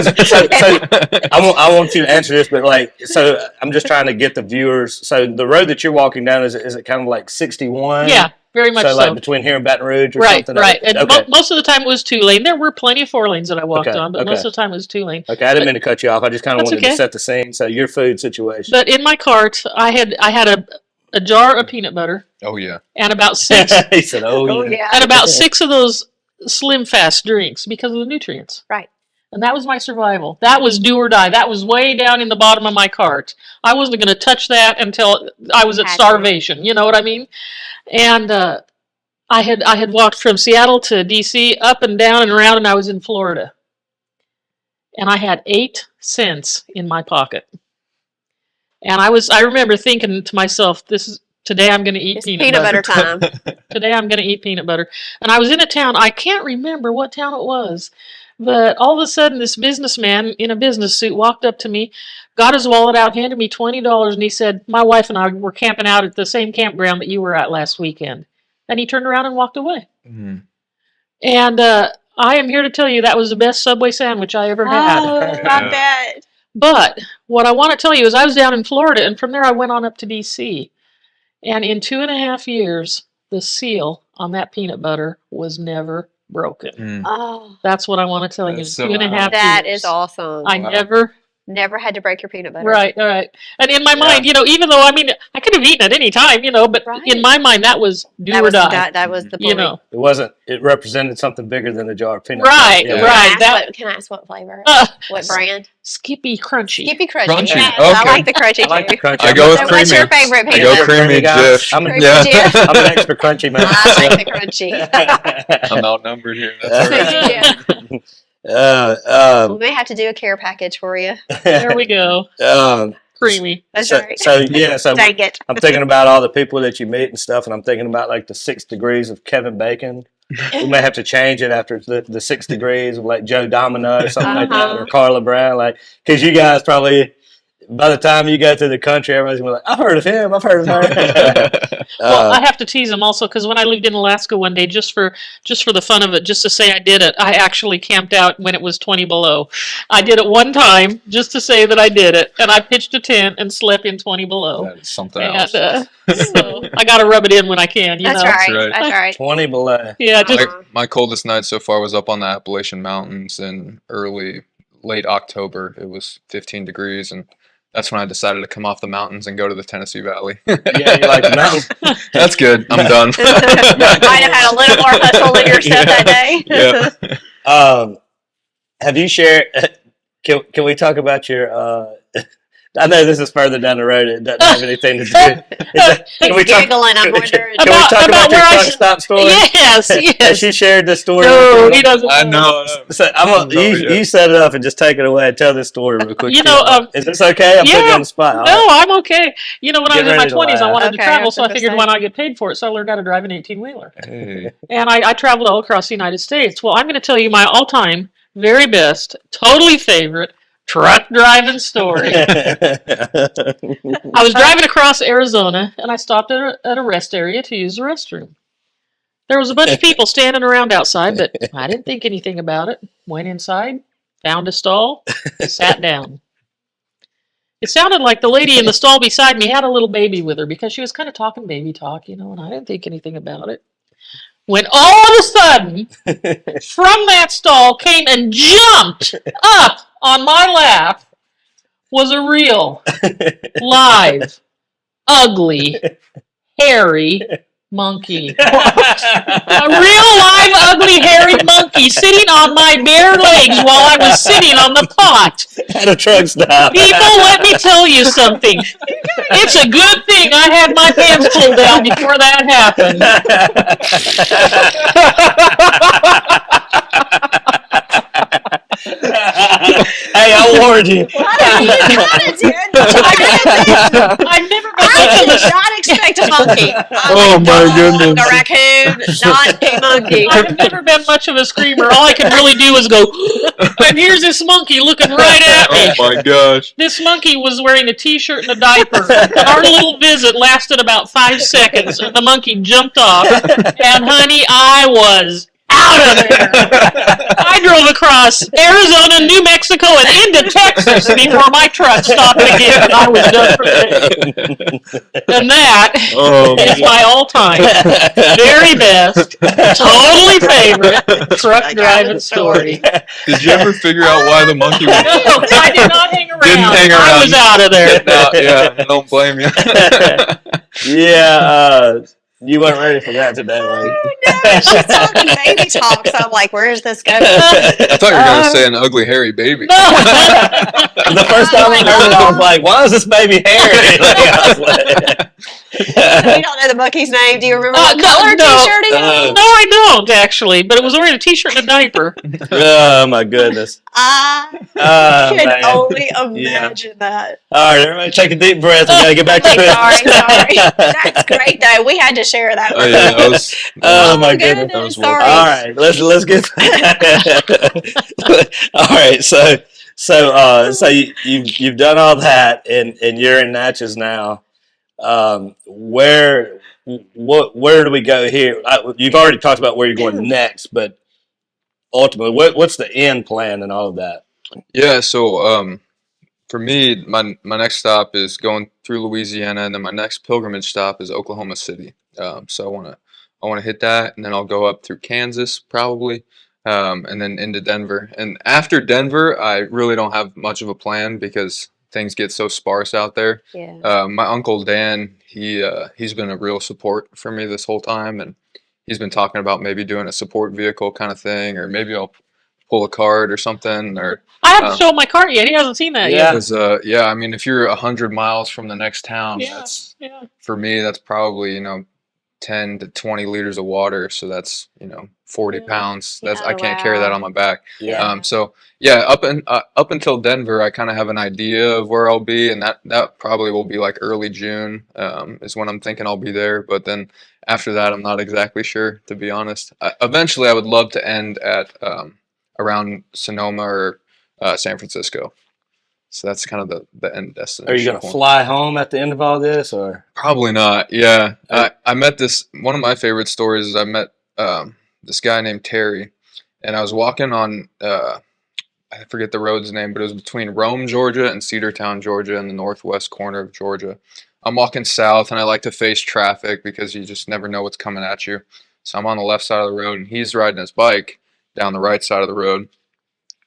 want you to answer this, but so I'm just trying to get the viewers. So the road that you're walking down is it kind of like 61? Yeah. Very much so. Like between here and Baton Rouge or something? Right. And most of the time it was 2-lane. There were plenty of 4 lanes that I walked on, but most of the time it was 2-lane. Okay, I didn't mean to cut you off. I just kind of wanted to set the scene. So your food situation. But in my cart, I had a jar of peanut butter. Oh, yeah. And about 6. He said, oh, yeah. And about 6 of those Slim Fast drinks because of the nutrients. Right. And that was my survival. That was do or die. That was way down in the bottom of my cart. I wasn't going to touch that until I was at starvation. You know what I mean? And I had walked from Seattle to D.C., up and down and around, and I was in Florida. And I had 8 cents in my pocket. And I remember thinking to myself, today I'm going to eat peanut butter time. Today I'm going to eat peanut butter. And I was in a town, I can't remember what town it was, but all of a sudden this businessman in a business suit walked up to me, got his wallet out, handed me $20, and he said, my wife and I were camping out at the same campground that you were at last weekend. And he turned around and walked away. Mm-hmm. And I am here to tell you that was the best Subway sandwich I ever had. Oh, I bet. But what I want to tell you is I was down in Florida, and from there I went on up to D.C. And in 2.5 years, the seal on that peanut butter was never broken. Mm. Oh, that's what I want to tell you. So 2.5 years. That is awesome. I never had to break your peanut butter. Right. And in my mind, even though, I could have eaten at any time, but in my mind, that was or die. That was the point. It represented something bigger than a jar of peanut butter. Right. Can I ask what flavor? What brand? Skippy Crunchy. Skippy Crunchy. Yeah. Okay. I like the crunchy. I like the crunchy. I go with creamy. What's your favorite peanut butter? I go creamy Jif. I'm an extra crunchy man. I like the crunchy. I'm outnumbered here. That's right. We may have to do a care package for you. There we go. Creamy. That's right. So dang it. I'm thinking about all the people that you meet and stuff, and I'm thinking about like the 6 degrees of Kevin Bacon. We may have to change it after the 6 degrees of like Joe Domina or something like that, or Karla Brown, because you guys probably. By the time you go through the country, everybody's going to be like, I've heard of him, I've heard of her. Well, I have to tease him also because when I lived in Alaska one day, just for the fun of it, just to say I did it, I actually camped out when it was 20 below. I did it one time just to say that I did it, and I pitched a tent and slept in 20 below. That is something else. So I got to rub it in when I can, That's right. 20 below. Yeah, my coldest night so far was up on the Appalachian Mountains in late October. It was 15 degrees, and that's when I decided to come off the mountains and go to the Tennessee Valley. Yeah, you like the mountains? That's good. I'm done. Might have had a little more hustle in your step that day. Yeah. Have you shared? Can we talk about your? I know this is further down the road. It doesn't have anything to do. He's giggling. I'm wondering. Can we talk about your truck stop story? Yes. Has she shared this story? No, he doesn't. I know. So you set it up and just take it away and tell this story real quick. Is this okay? I'm putting you on the spot. No, I'm okay. When I was in my 20s, I wanted to travel, so I figured why not get paid for it? So I learned how to drive an 18-wheeler. Hey. And I traveled all across the United States. Well, I'm going to tell you my all-time, very best, totally favorite truck driving story. I was driving across Arizona, and I stopped at a rest area to use the restroom. There was a bunch of people standing around outside, but I didn't think anything about it. Went inside, found a stall, sat down. It sounded like the lady in the stall beside me had a little baby with her because she was kind of talking baby talk, and I didn't think anything about it. When all of a sudden, from that stall came and jumped up on my lap was a real, live, ugly, hairy monkey. A real live, ugly, hairy monkey sitting on my bare legs while I was sitting on the pot. At a truck stop. People, let me tell you something. It's a good thing I had my pants pulled down before that happened. Hey, I warned you. I've never been I did not expect a monkey. Oh, my goodness. A raccoon, not a monkey. I've never been much of a screamer. All I can really do is go, and here's this monkey looking right at me. Oh my gosh. This monkey was wearing a t-shirt and a diaper. Our little visit lasted about 5 seconds, and the monkey jumped off. And honey, I was out of there. I drove across Arizona, New Mexico, and into Texas before my truck stopped again, and I was done for the day. And that is my all-time, very best, totally favorite truck driving story. Did you ever figure out why the monkey was... No, I did not hang around. Didn't hang around. I was out of there. Yeah, I don't blame you. Yeah, you weren't ready for that today, man. No, she's talking baby talk, so I'm like, where is this going? I thought you were going to say an ugly, hairy baby. No. The first time I heard it, I was like, why is this baby hairy? You don't know the monkey's name. Do you remember what color no. t-shirt he had? No, I don't actually, but it was wearing a t-shirt and a diaper. Oh, my goodness. I can Man. only imagine that. All right, everybody take a deep breath. We got to get back to Okay, it. sorry. That's great, though. We had to share that Oh, with yeah, you. that was... Oh, my goodness. That was Sorry. All right, let's get. All right, so you've done all that, and you're in Natchez now. Where do we go here? You've already talked about where you're going next, but ultimately, what's the end plan and all of that? Yeah, so for me, my next stop is going through Louisiana, and then my next pilgrimage stop is Oklahoma City. So I want to hit that, and then I'll go up through Kansas probably, and then into Denver. And after Denver, I really don't have much of a plan because things get so sparse out there. Yeah. My uncle Dan, he's been a real support for me this whole time, and he's been talking about maybe doing a support vehicle kind of thing, or maybe I'll pull a card or something. Or I haven't shown my cart yet. He hasn't seen that yet. because yeah, I mean, if you're 100 miles from the next town, that's for me, that's probably 10 to 20 liters of water, so that's 40 pounds. That's I can't carry that on my back. Yeah. So yeah, up until Denver, I kind of have an idea of where I'll be, and that probably will be like early June is when I'm thinking I'll be there. But then after that, I'm not exactly sure, to be honest. Eventually, I would love to end at around Sonoma or San Francisco. So that's kind of the end destination. Are you going to fly home at the end of all this, or? Probably not. Yeah. I met one of my favorite stories is I met this guy named Terry, and I was walking on, I forget the road's name, but it was between Rome, Georgia and Cedartown, Georgia, in the northwest corner of Georgia. I'm walking south, and I like to face traffic because you just never know what's coming at you. So I'm on the left side of the road, and he's riding his bike down the right side of the road.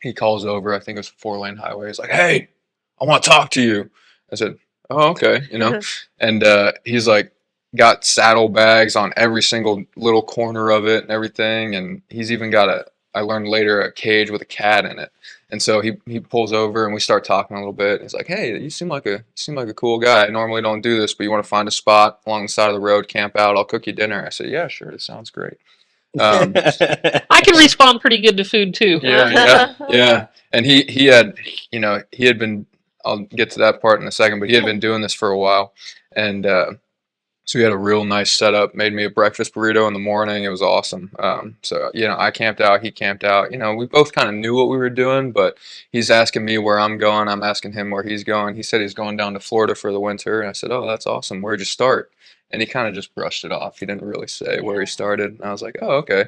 He calls over, I think it's a 4-lane highway. He's like, "Hey, I want to talk to you." I said, "Oh, okay," and he's like got saddlebags on every single little corner of it and everything, and he's even got I learned later, a cage with a cat in it. And so he pulls over and we start talking a little bit. He's like, "Hey, you seem like a cool guy. I normally don't do this, but you want to find a spot along the side of the road, camp out, I'll cook you dinner." I said, "Yeah, sure, it sounds great." I can respond pretty good to food too. Yeah. And he had been, I'll get to that part in a second, but he had been doing this for a while. And so he had a real nice setup, made me a breakfast burrito in the morning. It was awesome. So, I camped out, he camped out. We both kind of knew what we were doing, but he's asking me where I'm going. I'm asking him where he's going. He said he's going down to Florida for the winter. And I said, "Oh, that's awesome. Where'd you start?" and he kind of just brushed it off. He didn't really say where he started. And I was like, oh, okay.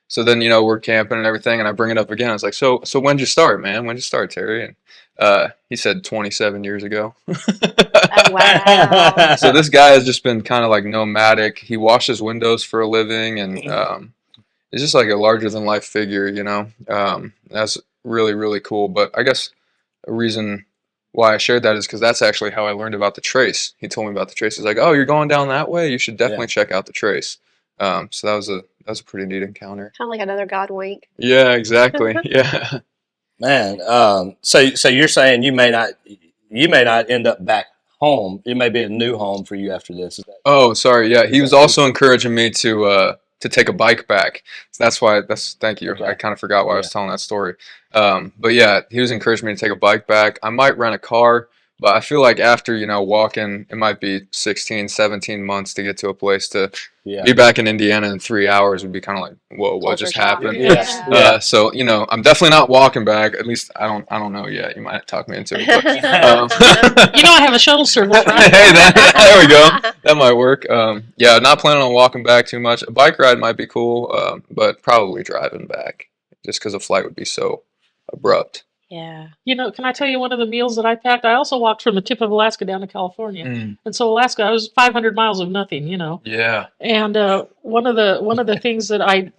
So then, we're camping and everything, and I bring it up again. I was like, so when'd you start, man? When'd you start, Terry? And he said 27 years ago. Oh, wow. So this guy has just been kind of like nomadic. He washes windows for a living, and it's just like a larger than life figure, That's really, really cool. But I guess a reason why I shared that is because that's actually how I learned about the trace. He told me about the trace. He's like, oh, you're going down that way? You should definitely check out the trace. So that was a pretty neat encounter. Kind of like another God wink. Yeah, exactly. Yeah. Man, so you're saying you may not end up back home. It may be a new home for you after this. Oh, sorry. Yeah, he was also encouraging me to take a bike back. So thank you. Okay. I kind of forgot why I was telling that story. But yeah, he was encouraging me to take a bike back. I might rent a car, but I feel like after, walking, it might be 16, 17 months to get to a place to be back in Indiana in 3 hours would be kind of like, whoa, what just happened? Yeah. So, I'm definitely not walking back. At least I don't know yet. You might talk me into it. But, I have a shuttle service, right? hey, there we go. That might work. Yeah, not planning on walking back too much. A bike ride might be cool, but probably driving back just because a flight would be so abrupt. Yeah. Can I tell you one of the meals that I packed? I also walked from the tip of Alaska down to California. And so Alaska, I was 500 miles of nothing, Yeah. And one of the things that I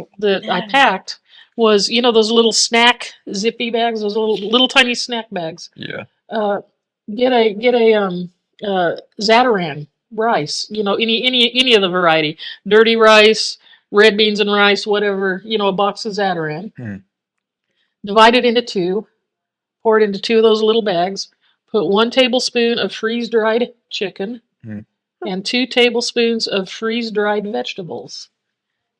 packed was, those little snack zippy bags, those little tiny snack bags. Yeah. Get a Zatarain rice, any of the variety, dirty rice, red beans and rice, whatever, a box of Zatarain. Divide it into two. Pour it into two of those little bags. Put 1 tablespoon of freeze-dried chicken and 2 tablespoons of freeze-dried vegetables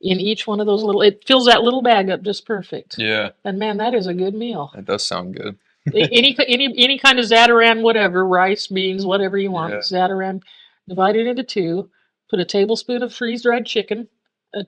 in each one of those little. It fills that little bag up just perfect. Yeah. And man, that is a good meal. That does sound good. any kind of Zatarain, whatever, rice, beans, whatever you want. Yeah. Zatarain. Divide it into two. Put a tablespoon of freeze-dried chicken.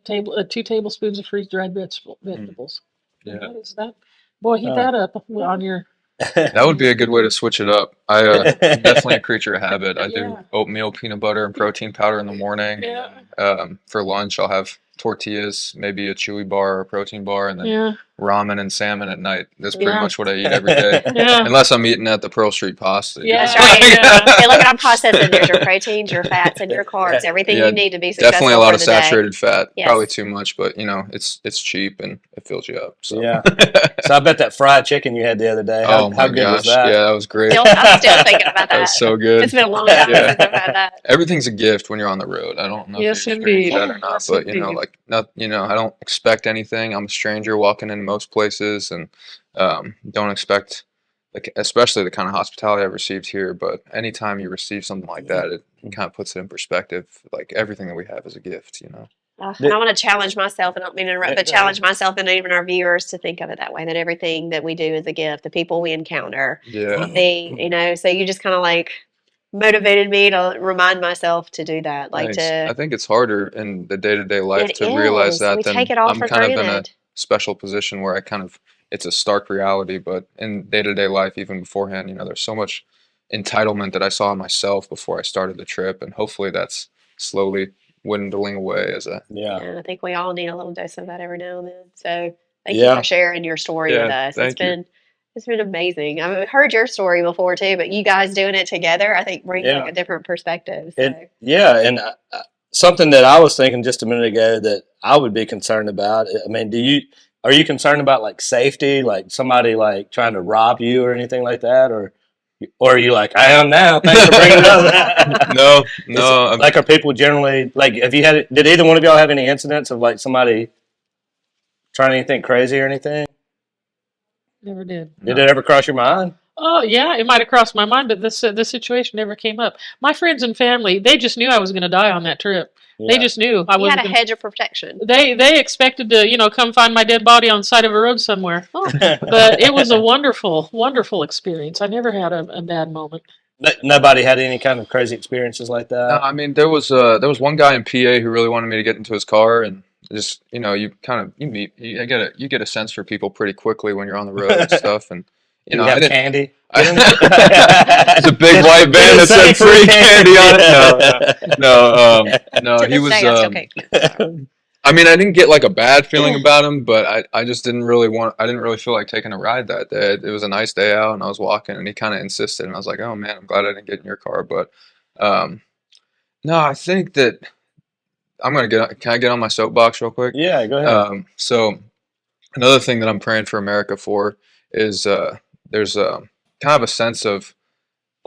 2 tablespoons of freeze-dried vegetables. Yeah. What is that? Boy, heat that up on your. That would be a good way to switch it up. I'm definitely a creature of habit. I do oatmeal, peanut butter, and protein powder in the morning. Yeah. For lunch, I'll have tortillas, maybe a chewy bar or a protein bar, and then ramen and salmon at night. That's pretty much what I eat every day. Unless I'm eating at the Pearl Street Pasta. Yeah, that's right. Hey, look, I'm processing. There's your proteins, your fats, and your carbs. Everything you need to be successful. Definitely a lot of for the day. saturated fat. Yes. Probably too much, but it's cheap and it fills you up. So. Yeah. So I bet that fried chicken you had the other day. How good was that? Yeah, that was great. I'm still thinking about that. That was so good. It's been a long time since I've had that. Everything's a gift when you're on the road. I don't know if you experience that or not, but I don't expect anything. I'm a stranger walking into most places, and don't expect, especially the kind of hospitality I've received here. But anytime you receive something like that, it kind of puts it in perspective. Like everything that we have is a gift, And I want to challenge myself, and I don't mean to interrupt, but challenge myself and even our viewers to think of it that way, that everything that we do is a gift, the people we encounter. Yeah. So you just kind of motivated me to remind myself to do that. Nice. I think it's harder in the day-to-day life to realize that. We take it all for granted. I'm kind of in a special position where it's a stark reality, but in day-to-day life, even beforehand, there's so much entitlement that I saw in myself before I started the trip, and hopefully that's slowly dwindling away And I think we all need a little dose of that every now and then. So thank you for sharing your story with us. It's been amazing. I've heard your story before too, but you guys doing it together, I think brings a different perspective. So. And something that I was thinking just a minute ago that I would be concerned about. I mean, are you concerned about safety, like somebody trying to rob you or anything like that, or are you like, I am now? Thanks for bringing it up. No. Are people generally did either one of y'all have any incidents of somebody trying anything crazy or anything? Never did. Did it ever cross your mind? Oh, yeah, it might have crossed my mind, but this situation never came up. My friends and family, they just knew I was going to die on that trip. They just knew I was. You had a hedge of protection. They expected to, come find my dead body on the side of a road somewhere. But it was a wonderful, wonderful experience. I never had a bad moment. Nobody had any kind of crazy experiences like that? No, I mean, there was one guy in PA who really wanted me to get into his car, and just, you get a sense for people pretty quickly when you're on the road and stuff, and you Do know, we I have didn't. candy? It's a big white van that said free candy on it. No. To He this was. day, I still can't. I mean, I didn't get like a bad feeling about him, but I just didn't really I didn't really feel like taking a ride that day. It was a nice day out, and I was walking, and he kind of insisted, and I was like, oh man, I'm glad I didn't get in your car. But um, no, I think that I'm gonna can I get on my soapbox real quick? Yeah, go ahead. So another thing that I'm praying for America for is there's kind of a sense of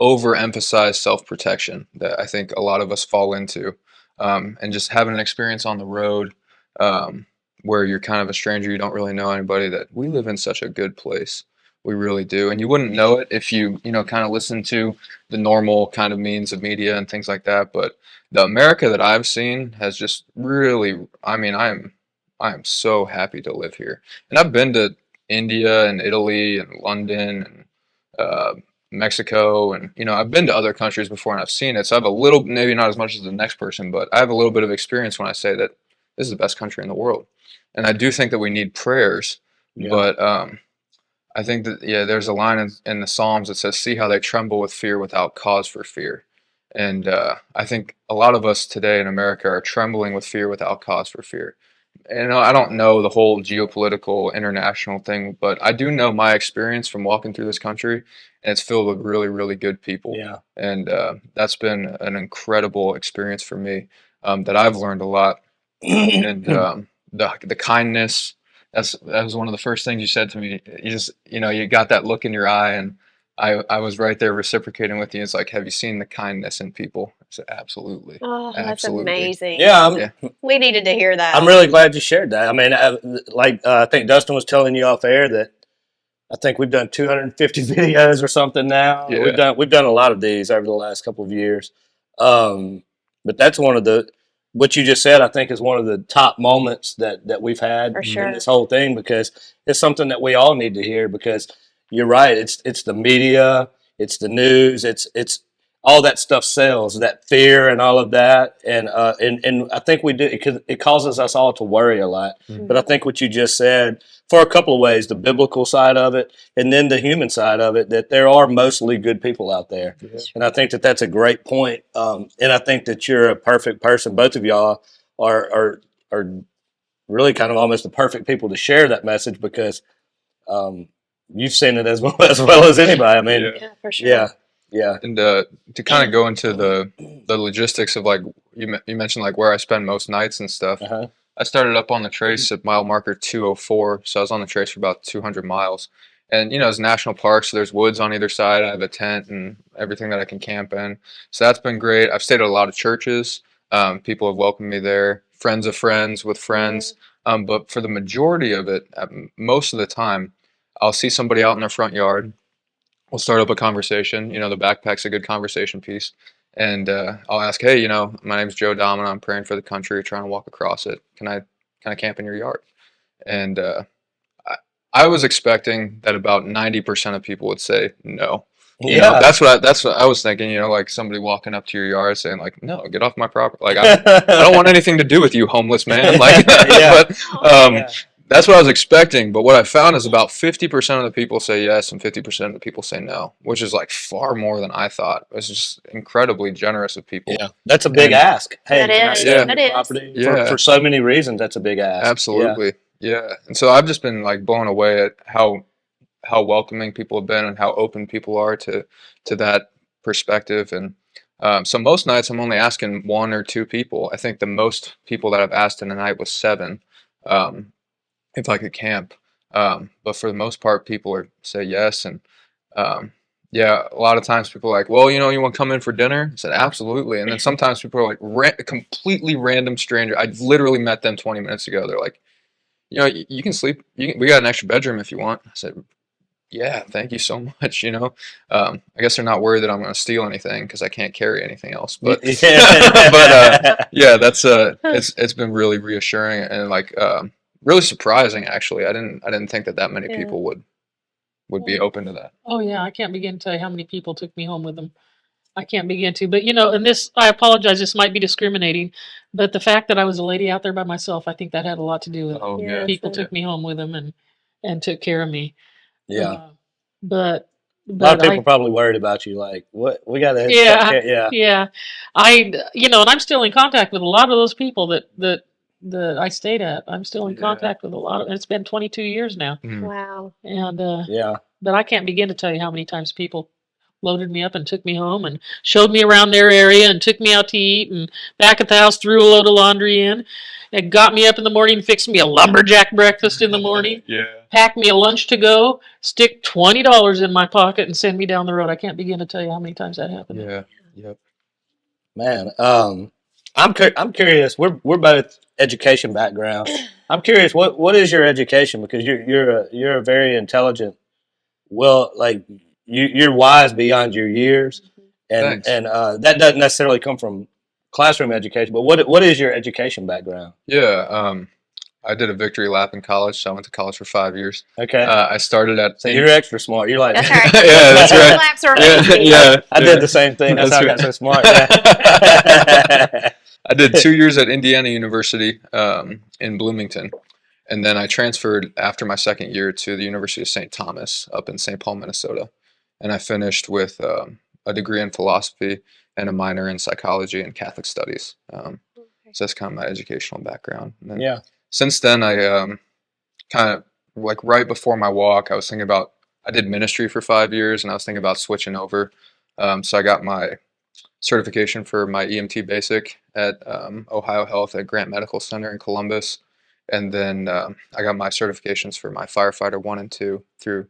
overemphasized self-protection that I think a lot of us fall into, and just having an experience on the road, where you're kind of a stranger, you don't really know anybody. That we live in such a good place, we really do, and you wouldn't know it if you know kind of listen to the normal kind of means of media and things like that. But the America that I've seen has just really, I mean, I am so happy to live here, and I've been to India and Italy and London and Mexico, and you know I've been to other countries before and I've seen it, so I have a little, maybe not as much as the next person, but I have a little bit of experience when I say that this is the best country in the world. And I do think that we need prayers, Yeah. but I think that there's a line in the Psalms that says, "See how they tremble with fear without cause for fear." And I think a lot of us today in America are trembling with fear without cause for fear. And I don't know the whole geopolitical international thing, but I do know my experience from walking through this country, and it's filled with really, really good people. Yeah. And that's been an incredible experience for me, that I've learned a lot. And the kindness, that was one of the first things you said to me. You just, you know, you got that look in your eye, and I was right there reciprocating with you. It's like, have you seen the kindness in people? I said, absolutely. Oh, that's Absolutely. amazing. Yeah, We needed to hear that. I'm really glad you shared that. I mean, I think Dustin was telling you off air that I think we've done 250 videos or something now. Yeah. We've done a lot of these over the last couple of years. But that's one of what you just said, I think, is one of the top moments that we've had For sure. in this whole thing, because it's something that we all need to hear. Because you're right, it's the media, it's the news, it's all that stuff sells, that fear and all of that, and I think we do, it causes us all to worry a lot. But I think what you just said, for a couple of ways, the biblical side of it, and then the human side of it, that there are mostly good people out there. Yeah. And I think that that's a great point. And I think that you're a perfect person. Both of y'all are really kind of almost the perfect people to share that message, because you've seen it as well as anybody. I mean, Yeah, for sure. yeah. And to kind of go into the logistics of, like, you mentioned, like, where I spend most nights and stuff. Uh-huh. I started up on the trace at mile marker 204, so I was on the trace for about 200 miles. And you know, it's national park, so there's woods on either side. I have a tent and everything that I can camp in, so that's been great. I've stayed at a lot of churches. People have welcomed me there, friends of friends with friends. But for the majority of it, most of the time, I'll see somebody out in their front yard. We'll start up a conversation. You know, the backpack's a good conversation piece. And I'll ask, hey, you know, my name's Joe Domina. I'm praying for the country, trying to walk across it. Can I camp in your yard? And I was expecting that about 90% of people would say no. You know, that's what I was thinking. You know, like somebody walking up to your yard saying, like, no, get off my property. Like, I don't want anything to do with you, homeless man. Like, but that's what I was expecting. But what I found is about 50% of the people say yes and 50% of the people say no, which is like far more than I thought. It's just incredibly generous of people. Yeah, that's a big ask. Hey, That can I is. stay on That your is. property? Yeah. For so many reasons, that's a big ask. Absolutely. Yeah. And so I've just been like blown away at how welcoming people have been and how open people are to that perspective. And so most nights I'm only asking one or two people. I think the most people that I've asked in a night was 7, if I could camp. But for the most part, people say yes. And a lot of times people are like, well, you know, you want to come in for dinner? I said, absolutely. And then sometimes people are like completely random stranger. I literally met them 20 minutes ago. They're like, you know, you can sleep. We got an extra bedroom if you want. I said, yeah, thank you so much. You know, I guess they're not worried that I'm going to steal anything because I can't carry anything else. But that's it's been really reassuring and like really surprising. Actually, I didn't think that many people would be open to that. Oh yeah, I can't begin to tell you how many people took me home with them. I can't begin to. But you know, and this, I apologize, this might be discriminating, but the fact that I was a lady out there by myself, I think that had a lot to do with it. Oh yeah, People took me home with them and took care of me. Yeah. but A lot of but people I probably worried about you. Like, what we got to take yeah care. Yeah, yeah and I'm still in contact with a lot of those people that I stayed at. I'm still in Yeah. contact with a lot of. It's been 22 years now, Mm. Wow. and yeah. but I can't begin to tell you how many times people loaded me up and took me home and showed me around their area and took me out to eat and back at the house threw a load of laundry in and got me up in the morning and fixed me a lumberjack breakfast in the morning, Yeah. packed me a lunch to go, stick $20 in my pocket and send me down the road. I can't begin to tell you how many times that happened. Yeah. Yep. Man, I'm curious. We're both education background. I'm curious. What is your education? Because you're a very intelligent. Well, like you're wise beyond your years, and Thanks. that doesn't necessarily come from classroom education. But what is your education background? Yeah. I did a victory lap in college, so I went to college for 5 years. Okay, I started at so you're extra smart. You're like That's right. yeah, that's right. Laps are Yeah, amazing. yeah. I did the same thing. That's how I got so smart. Yeah. I did 2 years at Indiana University in Bloomington, and then I transferred after my second year to the University of St. Thomas up in St. Paul, Minnesota, and I finished with a degree in philosophy and a minor in psychology and Catholic studies. So that's kind of my educational background. And then Yeah. since then, I kind of like right before my walk, I was thinking about I did ministry for 5 years, and I was thinking about switching over. So I got my certification for my EMT basic at Ohio Health at Grant Medical Center in Columbus, and then I got my certifications for my firefighter 1 and 2 through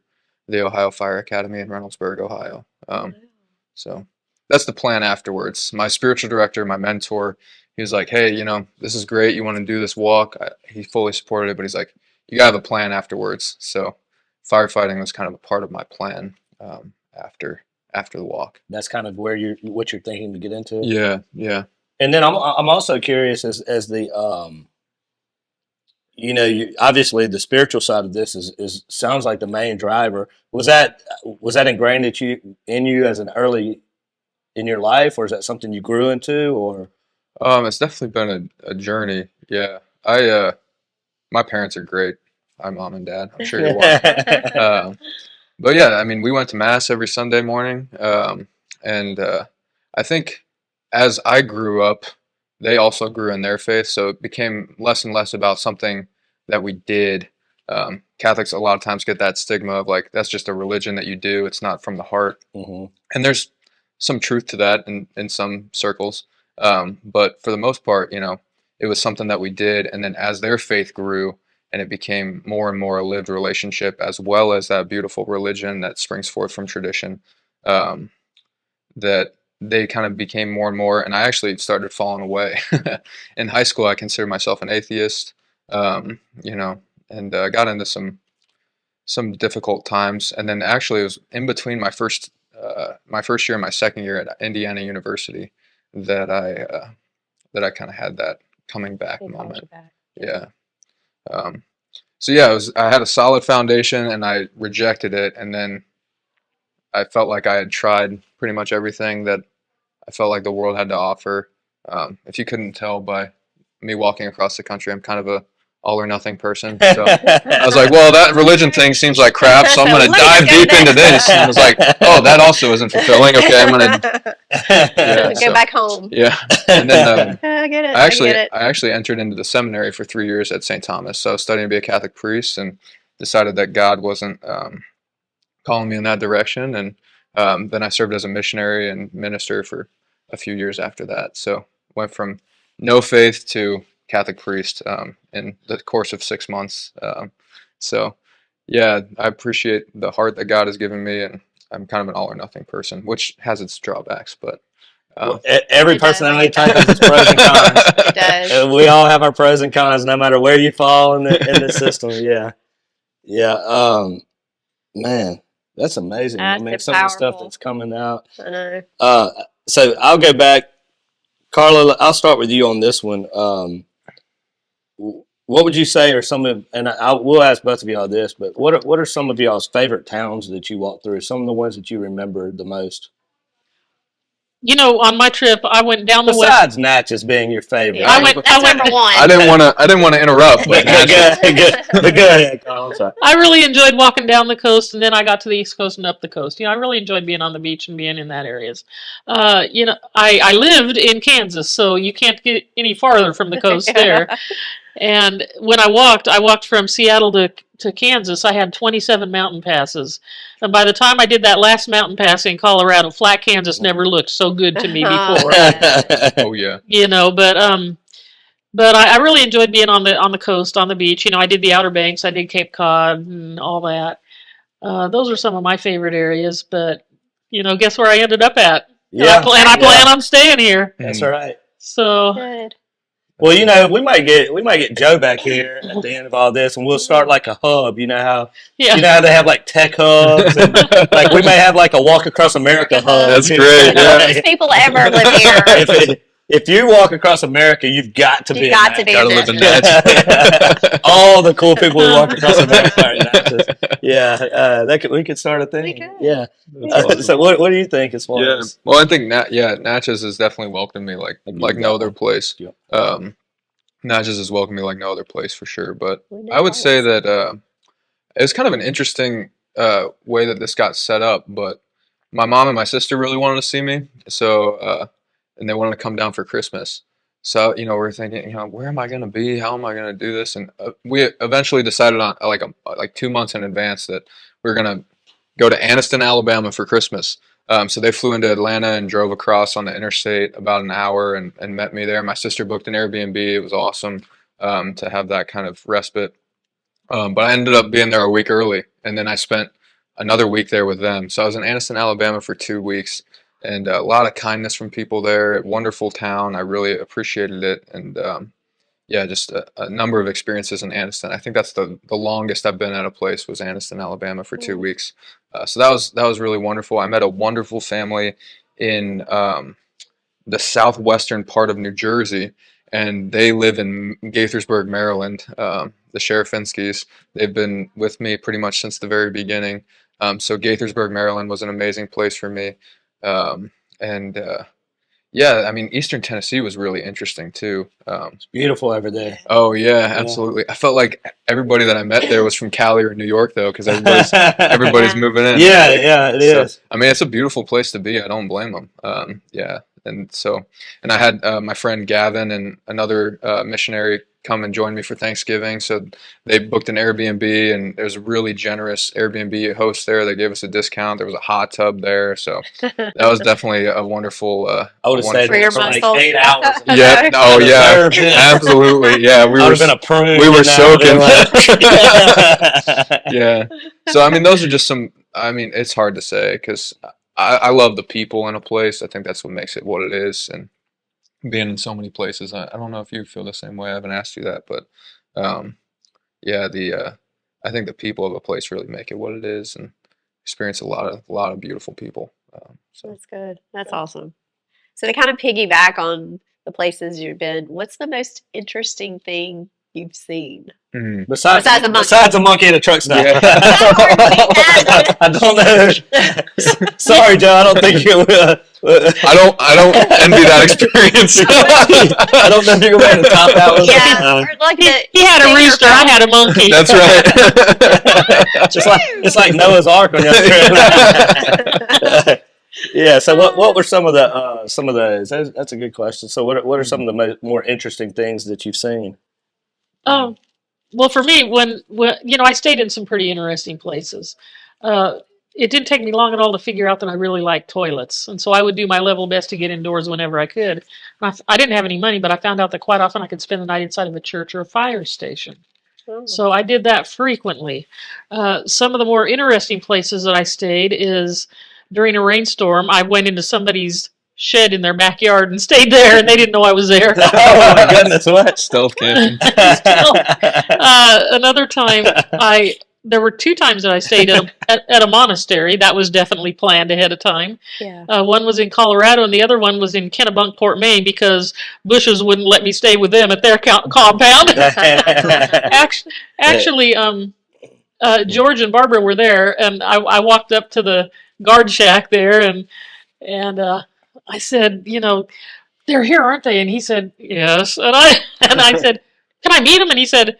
the Ohio Fire Academy in Reynoldsburg, Ohio. So that's the plan afterwards. My spiritual director, my mentor, he was like, "Hey, this is great. You want to do this walk?" He fully supported it, but he's like, "You gotta have a plan afterwards." So firefighting was kind of a part of my plan after the walk. That's kind of what you're thinking to get into. Yeah, yeah. And then I'm also curious as the obviously the spiritual side of this is sounds like the main driver. Was that ingrained in you as an early in your life, or is that something you grew into, or? It's definitely been a journey. Yeah. My parents are great. My mom and dad. I'm sure you're watching. But yeah, I mean, we went to mass every Sunday morning. And I think as I grew up, they also grew in their faith. So it became less and less about something that we did. Catholics a lot of times get that stigma of like, that's just a religion that you do. It's not from the heart. Mm-hmm. And there's some truth to that in some circles. But for the most part, it was something that we did. And then as their faith grew and it became more and more a lived relationship, as well as that beautiful religion that springs forth from tradition, that they kind of became more and more. And I actually started falling away. In high school, I considered myself an atheist, and got into some difficult times. And then actually it was in between my first year and my second year at Indiana University that I kind of had that coming back They called moment. you back. Yeah. So yeah, I had a solid foundation and I rejected it. And then I felt like I had tried pretty much everything that I felt like the world had to offer. If you couldn't tell by me walking across the country, I'm kind of a all or nothing person. So I was like, well, that religion thing seems like crap, so I'm going to Let's dive go deep there. into this. And I was like, oh, that also isn't fulfilling. Okay, I'm going to Go so- back home. yeah. And then I get it. I get it. actually entered into the seminary for 3 years at St. Thomas. So I was studying to be a Catholic priest and decided that God wasn't calling me in that direction. And then I served as a missionary and minister for a few years after that. So went from no faith to Catholic priest in the course of 6 months. So yeah, I appreciate the heart that God has given me, and I'm kind of an all or nothing person, which has its drawbacks, but Every It does. personality type has its pros and cons. It does. We all have our pros and cons, no matter where you fall in the system. Yeah, yeah. Man, that's amazing. I mean, That's some of the stuff powerful. that's coming out. I know. So I'll go back, Karla. I'll start with you on this one. What would you say are some of, and we'll ask both of y'all this, but what are some of y'all's favorite towns that you walked through? Some of the ones that you remember the most. You know, on my trip, I went down the west. Besides Natchez being your favorite. Yeah, that's number one. I didn't want to interrupt, but Go ahead, Karla. I'm sorry. I really enjoyed walking down the coast, and then I got to the East Coast and up the coast. You know, I really enjoyed being on the beach and being in that areas. You know, I lived in Kansas, so you can't get any farther from the coast there. And when I walked from Seattle to Kansas. I had 27 mountain passes. And by the time I did that last mountain pass in Colorado, flat Kansas never looked so good to me before. Oh yeah. You know, but I really enjoyed being on the coast, on the beach. You know, I did the Outer Banks, I did Cape Cod and all that. Those are some of my favorite areas, but you know, guess where I ended up at? Yeah. And I plan on staying here. That's right. So Good. Well, you know, we might get Joe back here at the end of all this, and we'll start like a hub. You know how they have like tech hubs, and like we may have like a Walk Across America hub. That's great. None of those people ever live here. If you walk across America, you've got to be. Gotta live in Natchez. All the cool people who walk across America are in Natchez. Yeah, we could start a thing. Yeah. Awesome. So what do you think as far as? Well, I think Natchez has definitely welcomed me like no other place. Yeah. Natchez has welcomed me like no other place for sure. But I would say that it was kind of an interesting way that this got set up. But my mom and my sister really wanted to see me, so and they wanted to come down for Christmas. So you know, we're thinking, you know, where am I going to be? How am I going to do this? And we eventually decided on like 2 months in advance that we were going to go to Anniston, Alabama for Christmas. So they flew into Atlanta and drove across on the interstate about an hour and met me there. My sister booked an Airbnb. It was awesome to have that kind of respite. But I ended up being there a week early, and then I spent another week there with them. So I was in Anniston, Alabama for 2 weeks, and a lot of kindness from people there. Wonderful town. I really appreciated it. And just a number of experiences in Anniston. I think that's the longest I've been at a place was Anniston, Alabama for 2 weeks. So that was really wonderful. I met a wonderful family in the southwestern part of New Jersey, and they live in Gaithersburg, Maryland. The Sherifinskis. They've been with me pretty much since the very beginning. So Gaithersburg, Maryland was an amazing place for me. I mean, Eastern Tennessee was really interesting too. It's beautiful over there. Oh yeah, absolutely. I felt like everybody that I met there was from Cali or New York though, because everybody's moving in. Yeah, it is. I mean, it's a beautiful place to be. I don't blame them. And I had my friend Gavin and another missionary come and join me for Thanksgiving. So they booked an Airbnb, and there's a really generous Airbnb host there. They gave us a discount. There was a hot tub there. So that was definitely a wonderful. I would have stayed For your for like muscles. 8 hours. Yeah. Oh yeah. Absolutely. Yeah. I would have been a prune. We were soaking. Like, Yeah. So I mean, those are just some. I mean, it's hard to say because I love the people in a place. I think that's what makes it what it is, and being in so many places. I don't know if you feel the same way. I haven't asked you that, but I think the people of a place really make it what it is, and experience a lot of beautiful people. So That's good. That's awesome. So to kind of piggyback on the places you've been, what's the most interesting thing you've seen? Besides the monkey. Besides a monkey in a truck stop. Yeah. I don't know. Sorry, Joe. I don't think you. I don't envy that experience. I don't know if you're going to top that one. Yeah, or like He had a rooster, I had a monkey. That's right. It's like Noah's Ark on your trip. Yeah. So what were some of those? That's a good question. So what are some of the more interesting things that you've seen? Well, for me, when you know, I stayed in some pretty interesting places. It didn't take me long at all to figure out that I really liked toilets, and so I would do my level best to get indoors whenever I could. I didn't have any money, but I found out that quite often I could spend the night inside of a church or a fire station. So I did that frequently. Some of the more interesting places that I stayed is during a rainstorm. I went into somebody's shed in their backyard and stayed there, and they didn't know I was there. Oh my goodness! What Stealth camping. Another time, there were 2 times that I stayed at a monastery. That was definitely planned ahead of time. Yeah. One was in Colorado, and the other one was in Kennebunkport, Maine, because Bushes wouldn't let me stay with them at their compound. Actually, George and Barbara were there, and I walked up to the guard shack there, and I said, they're here, aren't they? And he said, yes. And I said, can I meet them? And he said,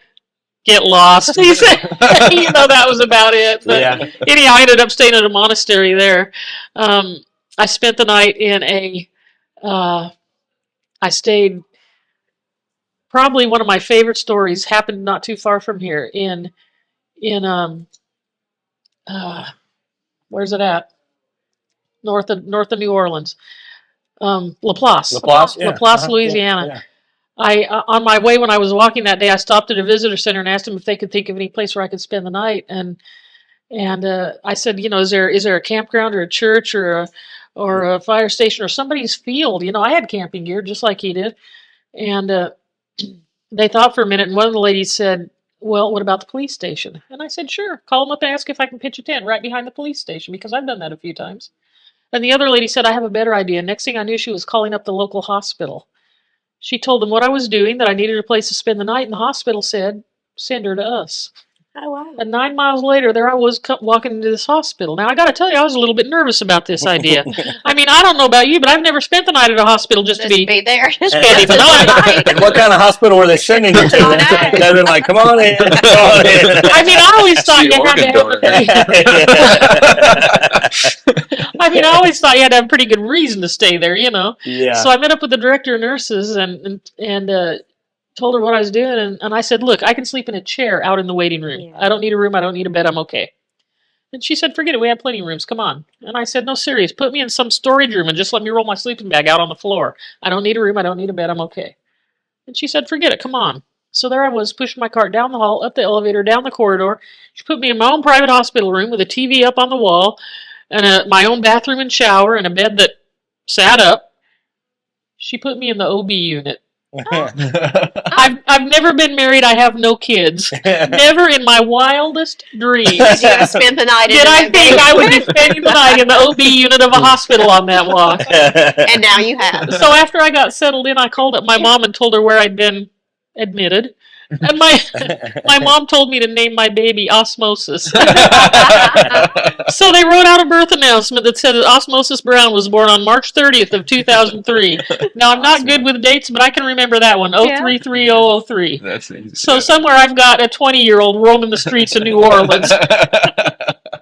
get lost. He said, that was about it. But anyhow, I ended up staying at a monastery there. I spent the night in I stayed, probably one of my favorite stories happened not too far from here in where's it at? North of New Orleans. Laplace, Louisiana. Yeah. I on my way when I was walking that day, I stopped at a visitor center and asked them if they could think of any place where I could spend the night. And I said, is there a campground or a church or a fire station or somebody's field? I had camping gear just like he did. And they thought for a minute, and one of the ladies said, well, what about the police station? And I said, sure, call them up and ask if I can pitch a tent right behind the police station, because I've done that a few times. And the other lady said, I have a better idea. Next thing I knew, she was calling up the local hospital. She told them what I was doing, that I needed a place to spend the night, and the hospital said, send her to us. Oh, wow. And 9 miles later, there I was walking into this hospital. Now, I got to tell you, I was a little bit nervous about this idea. I mean, I don't know about you, but I've never spent the night at a hospital just to be there. spending the night. And what kind of hospital were they sending you to? They've been like, come on in. Come on in. I mean, I always thought you had to have I always thought you had to have a pretty good reason to stay there, Yeah. So I met up with the director of nurses and told her what I was doing, and I said, look, I can sleep in a chair out in the waiting room. Yeah. I don't need a room. I don't need a bed. I'm okay. And she said, forget it. We have plenty of rooms. Come on. And I said, no, serious. Put me in some storage room and just let me roll my sleeping bag out on the floor. I don't need a room. I don't need a bed. I'm okay. And she said, forget it. Come on. So there I was, pushing my cart down the hall, up the elevator, down the corridor. She put me in my own private hospital room with a TV up on the wall and my own bathroom and shower and a bed that sat up. She put me in the OB unit. I've never been married. I have no kids. Never in my wildest dreams You gotta spend the night did I think I would be spending the night in the OB unit of a hospital on that walk. And now you have. So after I got settled in, I called up my mom and told her where I'd been admitted. And my mom told me to name my baby Osmosis. So they wrote out a birth announcement that said that Osmosis Brown was born on March 30th of 2003. Now, I'm not good with dates, but I can remember that one, 033003. That's easy. So somewhere I've got a 20-year-old roaming the streets of New Orleans.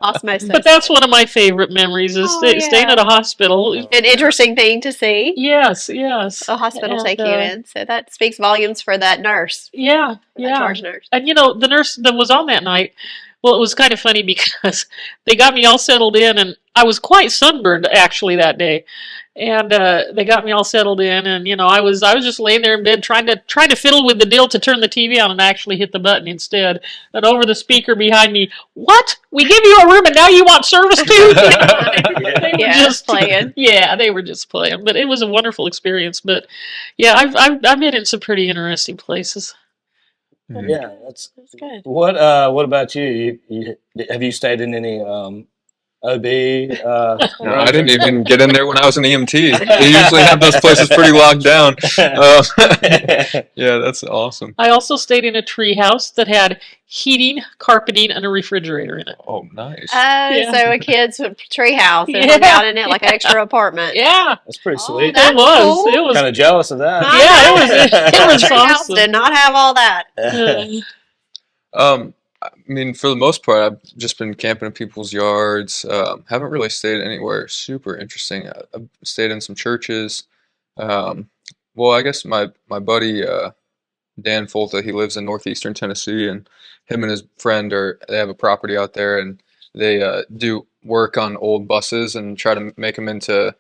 Osmosis. But that's one of my favorite memories is staying at a hospital. An interesting thing to see. Yes. A hospital And, take you in. So that speaks volumes for that nurse. Yeah. That charge nurse. And the nurse that was on that night, well, it was kind of funny because they got me all settled in, and I was quite sunburned actually that day. And they got me all settled in, and I was just laying there in bed trying to fiddle with the deal to turn the TV on, and I actually hit the button instead. And over the speaker behind me, what? We give you a room, and now you want service too? They were just playing. Yeah, they were just playing. But it was a wonderful experience. But yeah, I've been in some pretty interesting places. Yeah, that's good. What about you? Have you stayed in any OB? No, I didn't even get in there when I was an EMT. They usually have those places pretty locked down. Yeah, that's awesome. I also stayed in a tree house that had heating, carpeting, and a refrigerator in it. Oh, nice. So a kid's tree house and hung out in it like an extra apartment. Yeah, That's pretty sweet. that's it was. cool. It was. Kind of jealous of that. Yeah, it was Tree house awesome. did not have all that. I mean, for the most part, I've just been camping in people's yards. Haven't really stayed anywhere super interesting. I've stayed in some churches. Well, I guess my buddy Dan Folta, he lives in northeastern Tennessee, and him and his friend they have a property out there, and they do work on old buses and try to make them into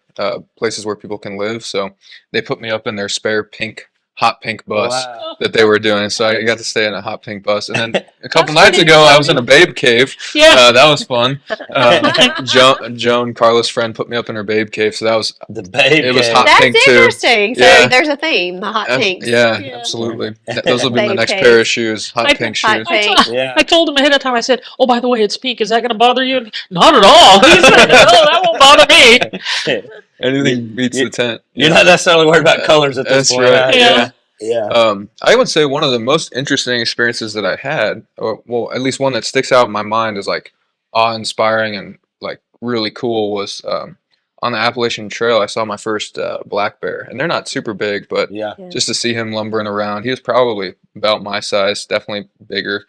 places where people can live. So they put me up in their spare hot pink bus Wow. that they were doing. So I got to stay in a hot pink bus. And then a couple That's nights pretty ago, I was in a babe cave. Yeah. That was fun. Joan, Karla's friend, put me up in her babe cave. So that was, The babe. it was cave. hot That's pink too. interesting. So Yeah. there's a theme, the hot pinks. Yeah, Yeah. absolutely. Those will be my Babe next cave. pair of shoes, hot I- pink Hot shoes. pink. Yeah. I told him ahead of time. I said, "Oh, by the way, it's pink. Is that going to bother you?" And, not at all. He said, "No, that won't bother me." Anything beats the tent. You're not necessarily worried about colors at this That's point. right. Yeah. Yeah. I would say one of the most interesting experiences that I had, or well, at least one that sticks out in my mind as like awe-inspiring and like really cool, was on the Appalachian Trail, I saw my first black bear, and they're not super big, but Yeah. Yeah. just to see him lumbering around, he was probably about my size, definitely bigger,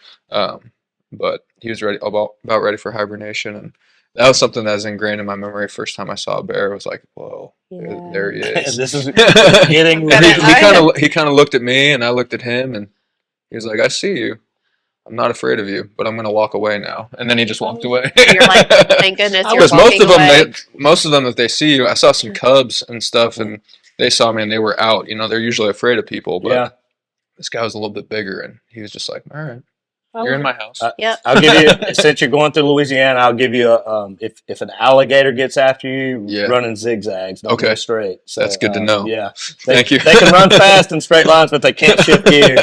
but he was about ready for hibernation, and that was something that was ingrained in my memory. First time I saw a bear, I was like, "Whoa, there he is!" This is getting And Gotta- he kind of looked at me, and I looked at him, and he was like, "I see you. I'm not afraid of you, but I'm going to walk away now." And then he just walked away. You're like, thank goodness you're Because walking away. most of them, if they see you, I saw some cubs and stuff, and they saw me and they were out. You know, they're usually afraid of people, but yeah. this guy was a little bit bigger, and he was just like, "All right, I you're in was- my house." Yep. I'll give you, since you're going through Louisiana, I'll give you a, if an alligator gets after you, Yeah. run in zigzags, don't go Okay. straight. So, That's good to know. Yeah. Thank you. They can run fast in straight lines, but they can't shift gears.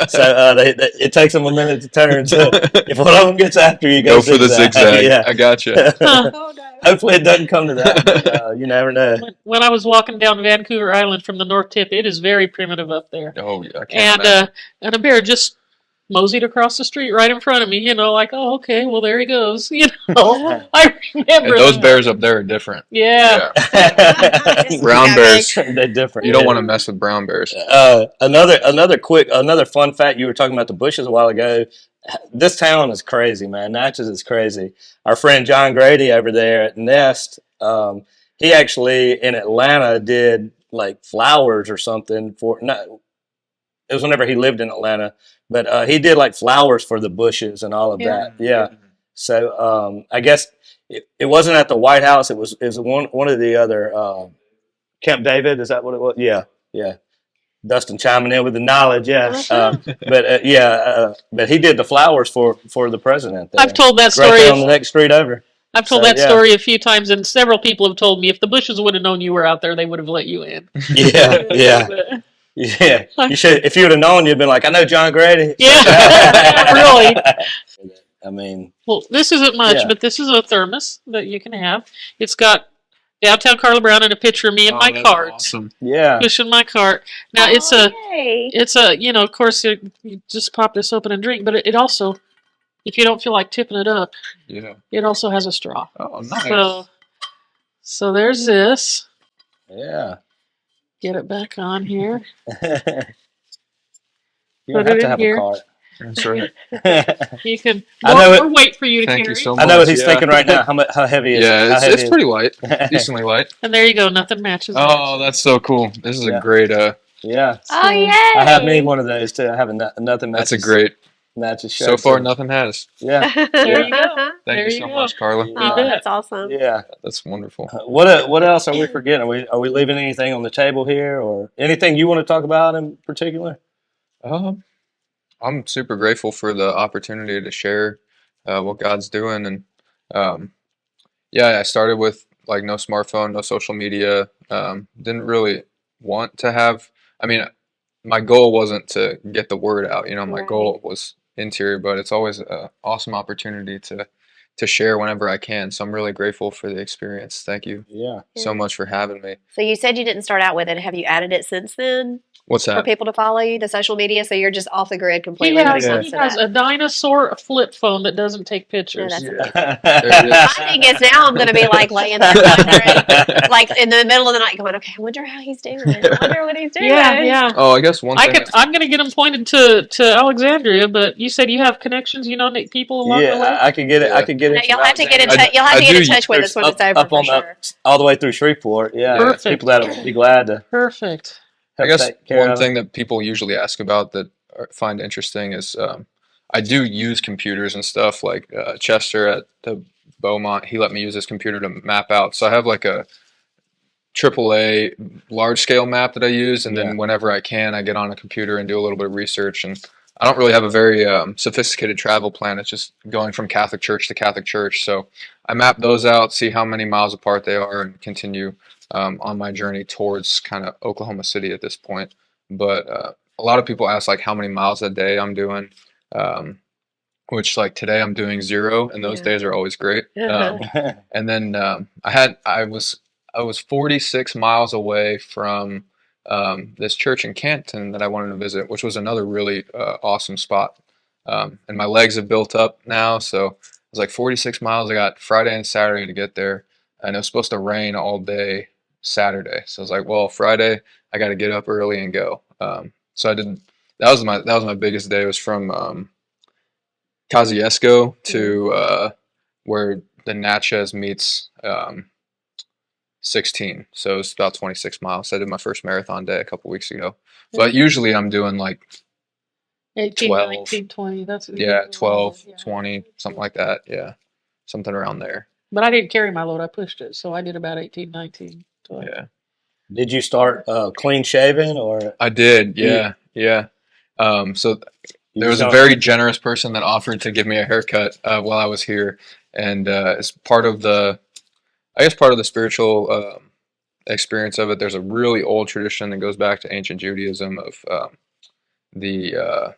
So it takes them a minute to turn. So if one of them gets after you, Go for the zigzag. Yeah. I got you. Huh. Oh, no. Hopefully it doesn't come to that. But, you never know. When I was walking down Vancouver Island from the North Tip, it is very primitive up there. Oh, yeah, I can't And imagine. and a bear just moseyed across the street right in front of me, like, oh, okay, well, there he goes. I remember And those that. bears up there are different. Yeah. Brown Yeah, bears. They're different. You don't want to mess with brown bears. Another fun fact. You were talking about the bushes a while ago. This town is crazy, man. Natchez is crazy. Our friend John Grady over there at Nest, he actually in Atlanta did like flowers or something for. No, it was whenever he lived in Atlanta, but he did like flowers for the bushes and all of that. Yeah. So I guess it wasn't at the White House. It was one of the other Camp David. Is that what it was? Yeah. Yeah. Dustin chiming in with the knowledge, yeah. But he did the flowers for the president. There. I've told that right story. there on the next street over. I've told So, that yeah. story a few times, and several people have told me if the Bushes would have known you were out there, they would have let you in. Yeah, yeah, yeah. You should, if you would have known, you'd been like, I know John Grady. Yeah, really. I mean, Well, this isn't much, Yeah. but this is a thermos that you can have. It's got downtown Karla Brown and a picture of me and Oh, my that's cart. awesome. yeah, Pushing my cart. Now it's Oh, a, yay. of course, you just pop this open and drink, but it also, if you don't feel like tipping it up, Yeah. it also has a straw. Oh, nice. So there's this. yeah. Get it back on here. You don't Put have it to in have here. a cart. That's right. You can. I know it- Or wait for you to Thank carry. you so much. I know what he's Yeah. thinking right now. How heavy is it? Yeah, How it's, heavy it's is pretty light, it? decently light. And there you go. Nothing matches. Oh, that's so cool. This is Yeah. a great. Yeah. Oh, yay. I have me one of those too. I have nothing That's a matches. great. Matches So shirt, far, nothing has. Yeah, There you go. Thank There you you so go. much, Karla. Yeah. Oh, that's awesome. yeah. That's wonderful. What else are we forgetting? Are we leaving anything on the table here, or anything you want to talk about in particular? I'm super grateful for the opportunity to share what God's doing, and I started with like no smartphone, no social media. Didn't really want to have. I mean, my goal wasn't to get the word out. You know, my Right. goal was interior, but it's always an awesome opportunity to share whenever I can. So I'm really grateful for the experience. Thank you Yeah. so much for having me. So you said you didn't start out with it. Have you added it since then What's for that? people to follow you, the social media? So you're just off the grid He completely when it has, comes he to has that. a dinosaur flip phone that doesn't take No, pictures. that's Yeah. amazing. My thing is now I'm going to be like laying there wondering, like in the middle of the night going, okay, I wonder how he's doing. I wonder what he's doing. Yeah. Oh, I guess one thing. I'm going to get him pointed to Alexandria, but you said you have connections. You know people along the way. Yeah, I could get it. I could get No, it. you'll have to get in I- touch. You'll have I to get in do- touch with us when it's over up for on sure. all the way through Shreveport. Yeah, Perfect. people that will be glad to Perfect. I help guess take care one of thing that people usually ask about that I find interesting is I do use computers and stuff. Like Chester at the Beaumont, he let me use his computer to map out. So I have like a AAA large scale map that I use, and Yeah. then whenever I can, I get on a computer and do a little bit of research. And I don't really have a very sophisticated travel plan. It's just going from Catholic church to Catholic church. So I map those out, see how many miles apart they are, and continue on my journey towards kind of Oklahoma City at this point. But a lot of people ask like how many miles a day I'm doing, which like today I'm doing 0, and those Yeah. days are always great. Uh-huh. And then I was 46 miles away from this church in Canton that I wanted to visit, which was another really awesome spot. And my legs have built up now, so it was like 46 miles. I got Friday and Saturday to get there. and it was supposed to rain all day Saturday. So I was like, well, Friday I got to get up early and go. So I did. That was my biggest day. It was from Kosciuszko to where the Natchez meets 16. So it's about 26 miles. So I did my first marathon day a couple weeks ago. But usually I'm doing like 18, 12. 19, 20. That's Yeah, 12, yeah. 20, something like that. Yeah, something around there. But I didn't carry my load. I pushed it. So I did about 18, 19, 20. Yeah, Did you start clean shaven or I did. You- Yeah. So you there was a don't- very generous person that offered to give me a haircut while I was here, and as part of part of the spiritual experience of it. There's a really old tradition that goes back to ancient Judaism of the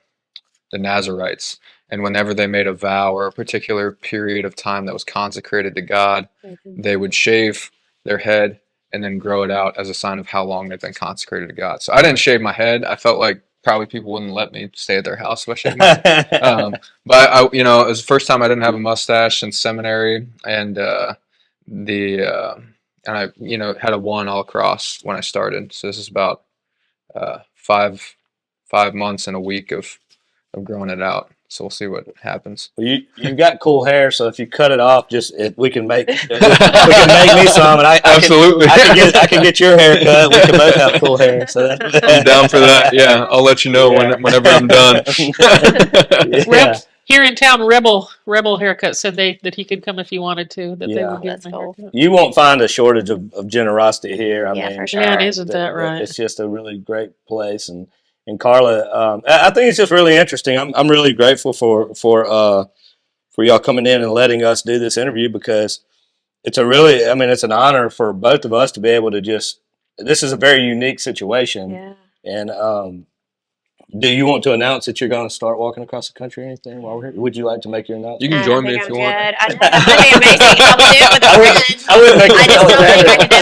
Nazarites, and whenever they made a vow or a particular period of time that was consecrated to God, they would shave their head and then grow it out as a sign of how long they've been consecrated to God. So I didn't shave my head. I felt like probably people wouldn't let me stay at their house if I shaved my head. But it was the first time I didn't have a mustache since seminary, and and I had a one all across when I started. So this is about 5 months and a week of growing it out. So we'll see what happens. Well, you've got cool hair, so if you cut it off, we can make me some, and Absolutely. I can get your hair cut. We can both have cool hair. So I'm down for that. Yeah, I'll let you know whenever I'm done. Yeah. Here in town, Rebel Haircut said that he could come if he wanted to. That they Yeah. would give That's him a cool. haircut. You won't find a shortage of generosity here. I Yeah, mean, for sure. Yeah, isn't that right? It's just a really great place, and Karla, I think it's just really interesting. I'm really grateful for y'all coming in and letting us do this interview, because it's it's an honor for both of us to be able to this is a very unique situation. Yeah. And do you want to announce that you're going to start walking across the country or anything while we're here? Would you like to make your announcement? You can join me if you want. I know, that would be amazing. I would do it with a friend. I wouldn't make I just don't think I could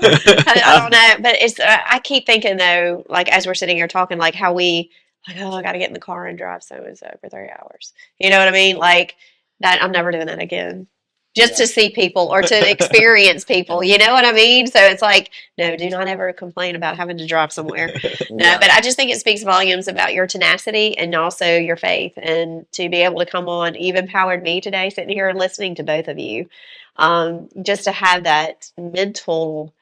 do it. it. I don't know, but it's. I keep thinking though, like as we're sitting here talking, like how we, like, oh, I got to get in the car and drive so and so for 3 hours. You know what I mean? Like that. I'm never doing that again. Just to see people or to experience people. You know what I mean? So it's like, no, do not ever complain about having to drive somewhere. No, but I just think it speaks volumes about your tenacity and also your faith. And to be able to come on, you've empowered me today, sitting here and listening to both of you. Just to have that mental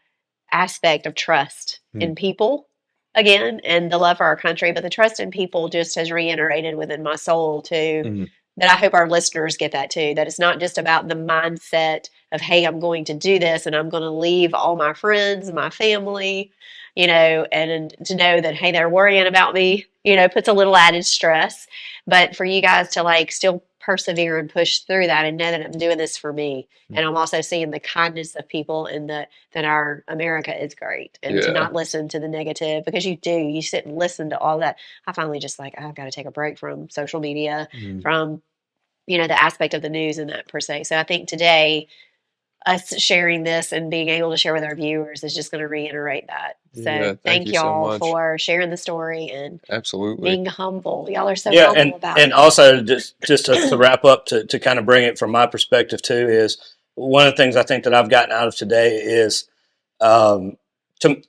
aspect of trust in people again, and the love for our country, but the trust in people just has reiterated within my soul too. That I hope our listeners get that too, that it's not just about the mindset of, hey, I'm going to do this and I'm going to leave all my friends, my family, and to know that, hey, they're worrying about me, puts a little added stress. But for you guys to like still persevere and push through that and know that I'm doing this for me. And I'm also seeing the kindness of people and that our America is great, and to not listen to the negative, because you sit and listen to all that. I finally just like, I've got to take a break from social media, from, the aspect of the news and that per se. So I think today us sharing this and being able to share with our viewers is just going to reiterate that. So thank you y'all so much for sharing the story and absolutely being humble. Y'all are so humble about it. And also just to wrap up, to kind of bring it from my perspective too, is one of the things I think that I've gotten out of today is to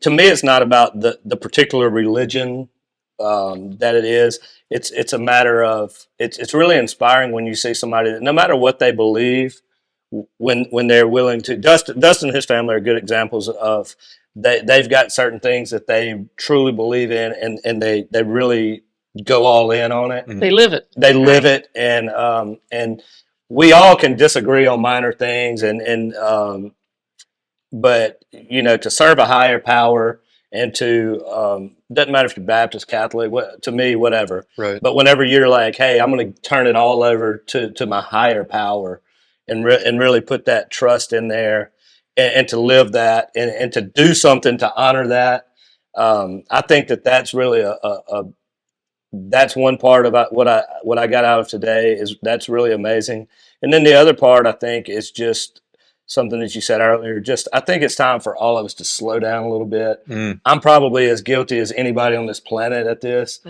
me it's not about the particular religion that it is. It's a matter of it's really inspiring when you see somebody that no matter what they believe, when they're willing to. Dustin and his family are good examples of they've got certain things that they truly believe in, and they really go all in on it. They live it. They live it, and we all can disagree on minor things, but to serve a higher power and to doesn't matter if you're Baptist, Catholic, to me, whatever. right. But whenever you're like, hey, I'm going to turn it all over to my higher power, and really put that trust in there, and to live that, and to do something to honor that. I think that's really that's one part about what I got out of today. Is that's really amazing. And then the other part, I think, is just something that you said earlier. Just I think it's time for all of us to slow down a little bit. I'm probably as guilty as anybody on this planet at this.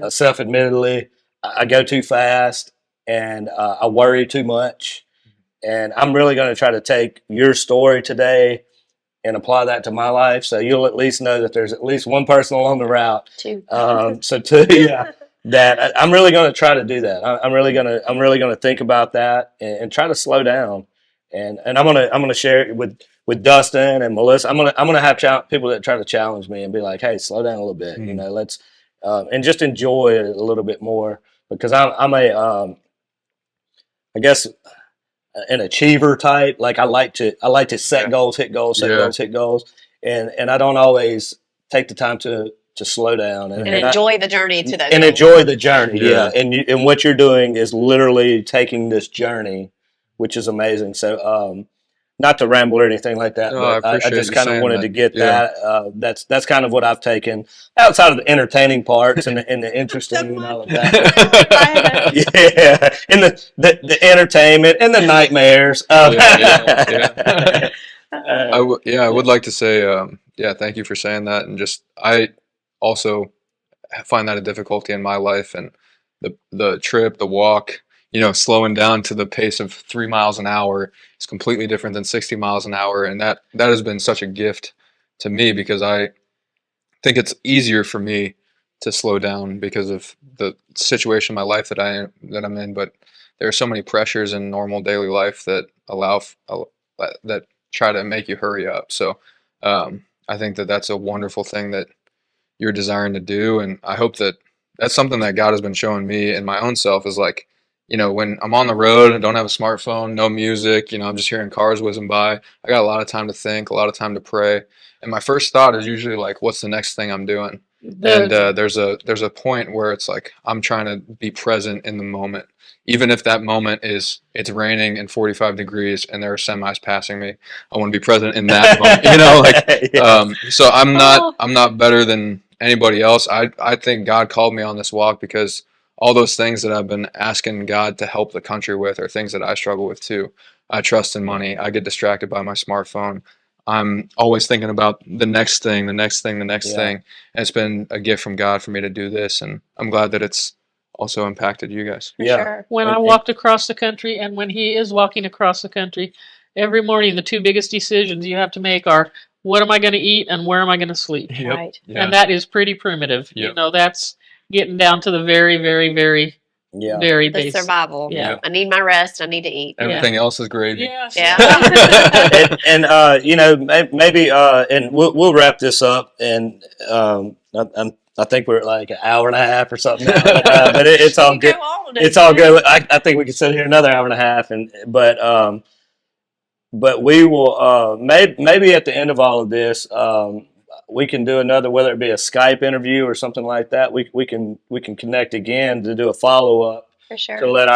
Self-admittedly, I go too fast, and I worry too much. And I'm really going to try to take your story today and apply that to my life. So you'll at least know that there's at least one person along the route. Two. So two, yeah, that I'm really going to try to do that. I'm really going to think about that and try to slow down. And I'm going to share it with Dustin and Melissa. I'm going to have people that try to challenge me and be like, hey, slow down a little bit, let's, and just enjoy it a little bit more, because I'm a, I guess, an achiever type. Like I like to set goals, hit goals, hit goals. And I don't always take the time to slow down and enjoy the journey to those and goals. enjoy the journey. Yeah. And what you're doing is literally taking this journey, which is amazing. So, not to ramble or anything like that, No, but I just kind of wanted to get Yeah. that. That's kind of what I've taken outside of the entertaining parts and the interesting and all of that. Yeah, and the entertainment and the nightmares. Yeah. I would like to say, thank you for saying that. And just, I also find that a difficulty in my life, and the trip, the walk, slowing down to the pace of 3 miles an hour is completely different than 60 miles an hour. And that has been such a gift to me, because I think it's easier for me to slow down because of the situation in my life that I'm in. But there are so many pressures in normal daily life that that try to make you hurry up. So I think that that's a wonderful thing that you're desiring to do. And I hope that that's something that God has been showing me in my own self, is like, when I'm on the road and don't have a smartphone, no music, I'm just hearing cars whizzing by, I got a lot of time to think, a lot of time to pray. And my first thought is usually like, what's the next thing I'm doing? And there's a point where it's like, I'm trying to be present in the moment. Even if that moment is, it's raining and 45 degrees and there are semis passing me, I want to be present in that moment, so I'm not better than anybody else. I think God called me on this walk because all those things that I've been asking God to help the country with are things that I struggle with too. I trust in money. I get distracted by my smartphone. I'm always thinking about the next thing. And it's been a gift from God for me to do this. And I'm glad that it's also impacted you guys. For sure. When I walked across the country, and when he is walking across the country, every morning the two biggest decisions you have to make are, what am I going to eat and where am I going to sleep? Yep. Right. Yeah. And that is pretty primitive. Yep. That's getting down to the very, very, very, very The basic. survival. Yeah. I need my rest. I need to eat. Everything else is gravy. Yes. Yeah. and maybe and we'll wrap this up. And I think we're at like an hour and a half or something now, but it's all good. It's all good. I think we could sit here another hour and a half, but we will maybe at the end of all of this, we can do another, whether it be a Skype interview or something like that. We can connect again to do a follow up. For sure. To let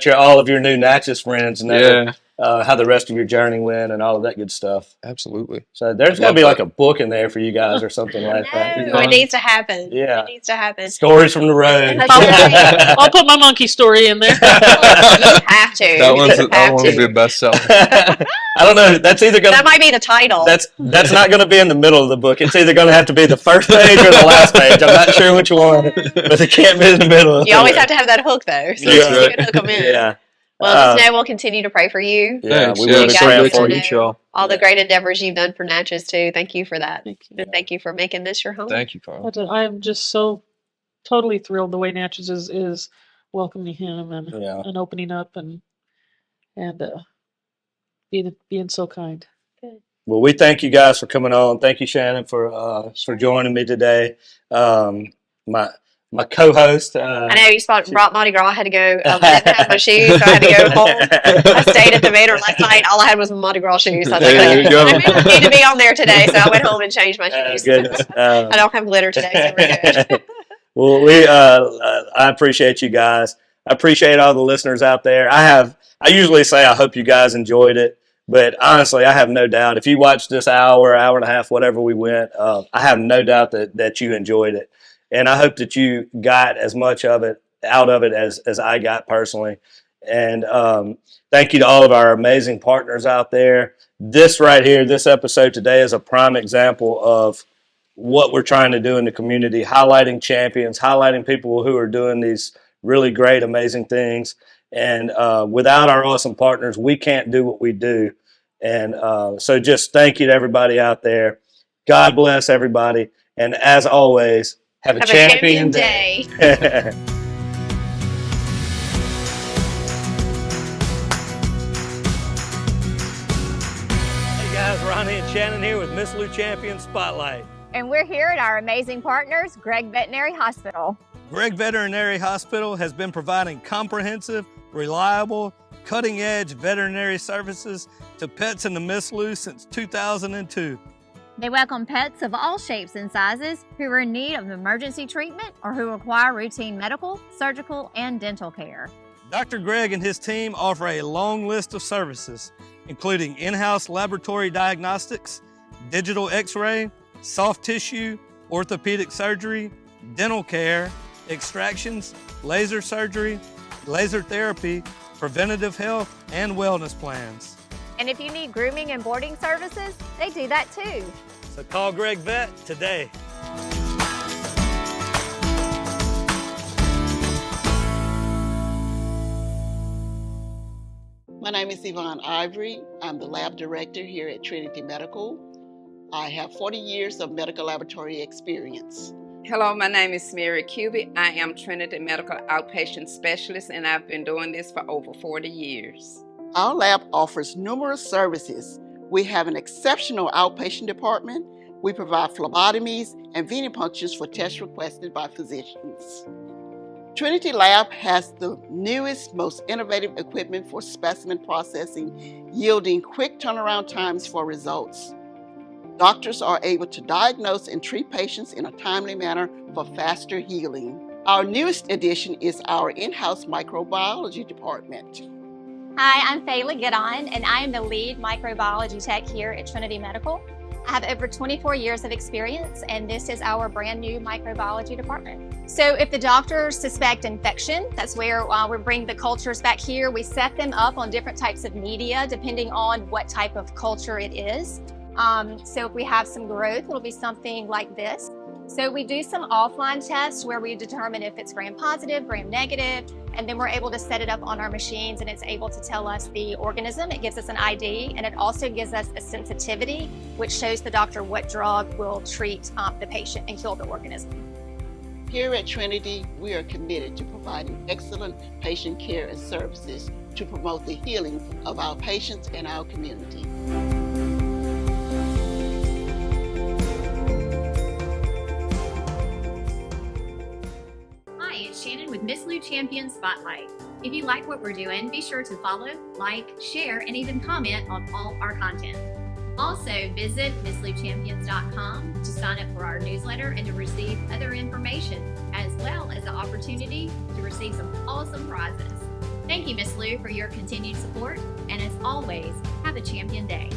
all of your new Natchez friends know how the rest of your journey went and all of that good stuff. Absolutely. So there's got to be like a book in there for you guys or something like that. It needs to happen. Yeah. It needs to happen. Stories from the road. I'll put my monkey story in there. You have to. That one will be a bestseller. I don't know. That's either going. That might be the title. That's not going to be in the middle of the book. It's either going to have to be the first page or the last page. I'm not sure which one, but it can't be in the middle. You always have to have that hook, though, so you can hook them in. Yeah. Well, just know we'll continue to pray for you. Yeah, Thanks. we will be praying for you. y'all. All the great endeavors you've done for Natchez, too. Thank you for that. Thank you. And thank you for making this your home. Thank you, Karla. I am just so totally thrilled the way Natchez is welcoming him and opening up and being so kind. Good. Well, we thank you guys for coming on. Thank you, Shannon, for joining me today. My co-host. I know you brought Mardi Gras. I had to go. I didn't have my shoes, so I had to go home. I stayed at the Manor last night. All I had was Mardi Gras shoes. So I was like, There you go. I really need to be on there today, so I went home and changed my shoes. Goodness. I don't have glitter today, so we're good. Well, I appreciate you guys. I appreciate all the listeners out there. I usually say I hope you guys enjoyed it, but honestly, I have no doubt. If you watched this hour and a half, whatever we went, I have no doubt that you enjoyed it. And I hope that you got as much of it out of it as I got personally. And thank you to all of our amazing partners out there. This right here, this episode today is a prime example of what we're trying to do in the community, highlighting champions, highlighting people who are doing these really great, amazing things. And without our awesome partners, we can't do what we do. And so just thank you to everybody out there. God bless everybody. And as always, have a champion day. Hey guys, Ronnie and Shannon here with Miss Lou Champion Spotlight. And we're here at our amazing partners, Gregg Veterinary Hospital. Gregg Veterinary Hospital has been providing comprehensive, reliable, cutting-edge veterinary services to pets in the Miss Lou since 2002. They welcome pets of all shapes and sizes who are in need of emergency treatment or who require routine medical, surgical, and dental care. Dr. Gregg and his team offer a long list of services, including in-house laboratory diagnostics, digital x-ray, soft tissue, orthopedic surgery, dental care, extractions, laser surgery, laser therapy, preventative health, and wellness plans. And if you need grooming and boarding services, they do that too. So call Gregg Vet today. My name is Yvonne Ivory. I'm the lab director here at Trinity Medical. I have 40 years of medical laboratory experience. Hello, my name is Mary Cubic. I am Trinity Medical Outpatient Specialist, and I've been doing this for over 40 years. Our lab offers numerous services. We have an exceptional outpatient department. We provide phlebotomies and venipunctures for tests requested by physicians. Trinity Lab has the newest, most innovative equipment for specimen processing, yielding quick turnaround times for results. Doctors are able to diagnose and treat patients in a timely manner for faster healing. Our newest addition is our in-house microbiology department. Hi, I'm Fayla Giddon, and I am the lead microbiology tech here at Trinity Medical. I have over 24 years of experience, and this is our brand new microbiology department. So if the doctors suspect infection, that's where we bring the cultures back here. We set them up on different types of media, depending on what type of culture it is. So if we have some growth, it'll be something like this. So we do some offline tests where we determine if it's gram positive, gram negative, and then we're able to set it up on our machines, and it's able to tell us the organism. It gives us an ID, and it also gives us a sensitivity, which shows the doctor what drug will treat the patient and kill the organism. Here at Trinity, we are committed to providing excellent patient care and services to promote the healing of our patients and our community. Hi, it's Shannon with Miss Lou Champion Spotlight. If you like what we're doing, be sure to follow, like, share, and even comment on all our content. Also, visit MissLouChampions.com to sign up for our newsletter and to receive other information, as well as the opportunity to receive some awesome prizes. Thank you, Miss Lou, for your continued support, and as always, have a champion day.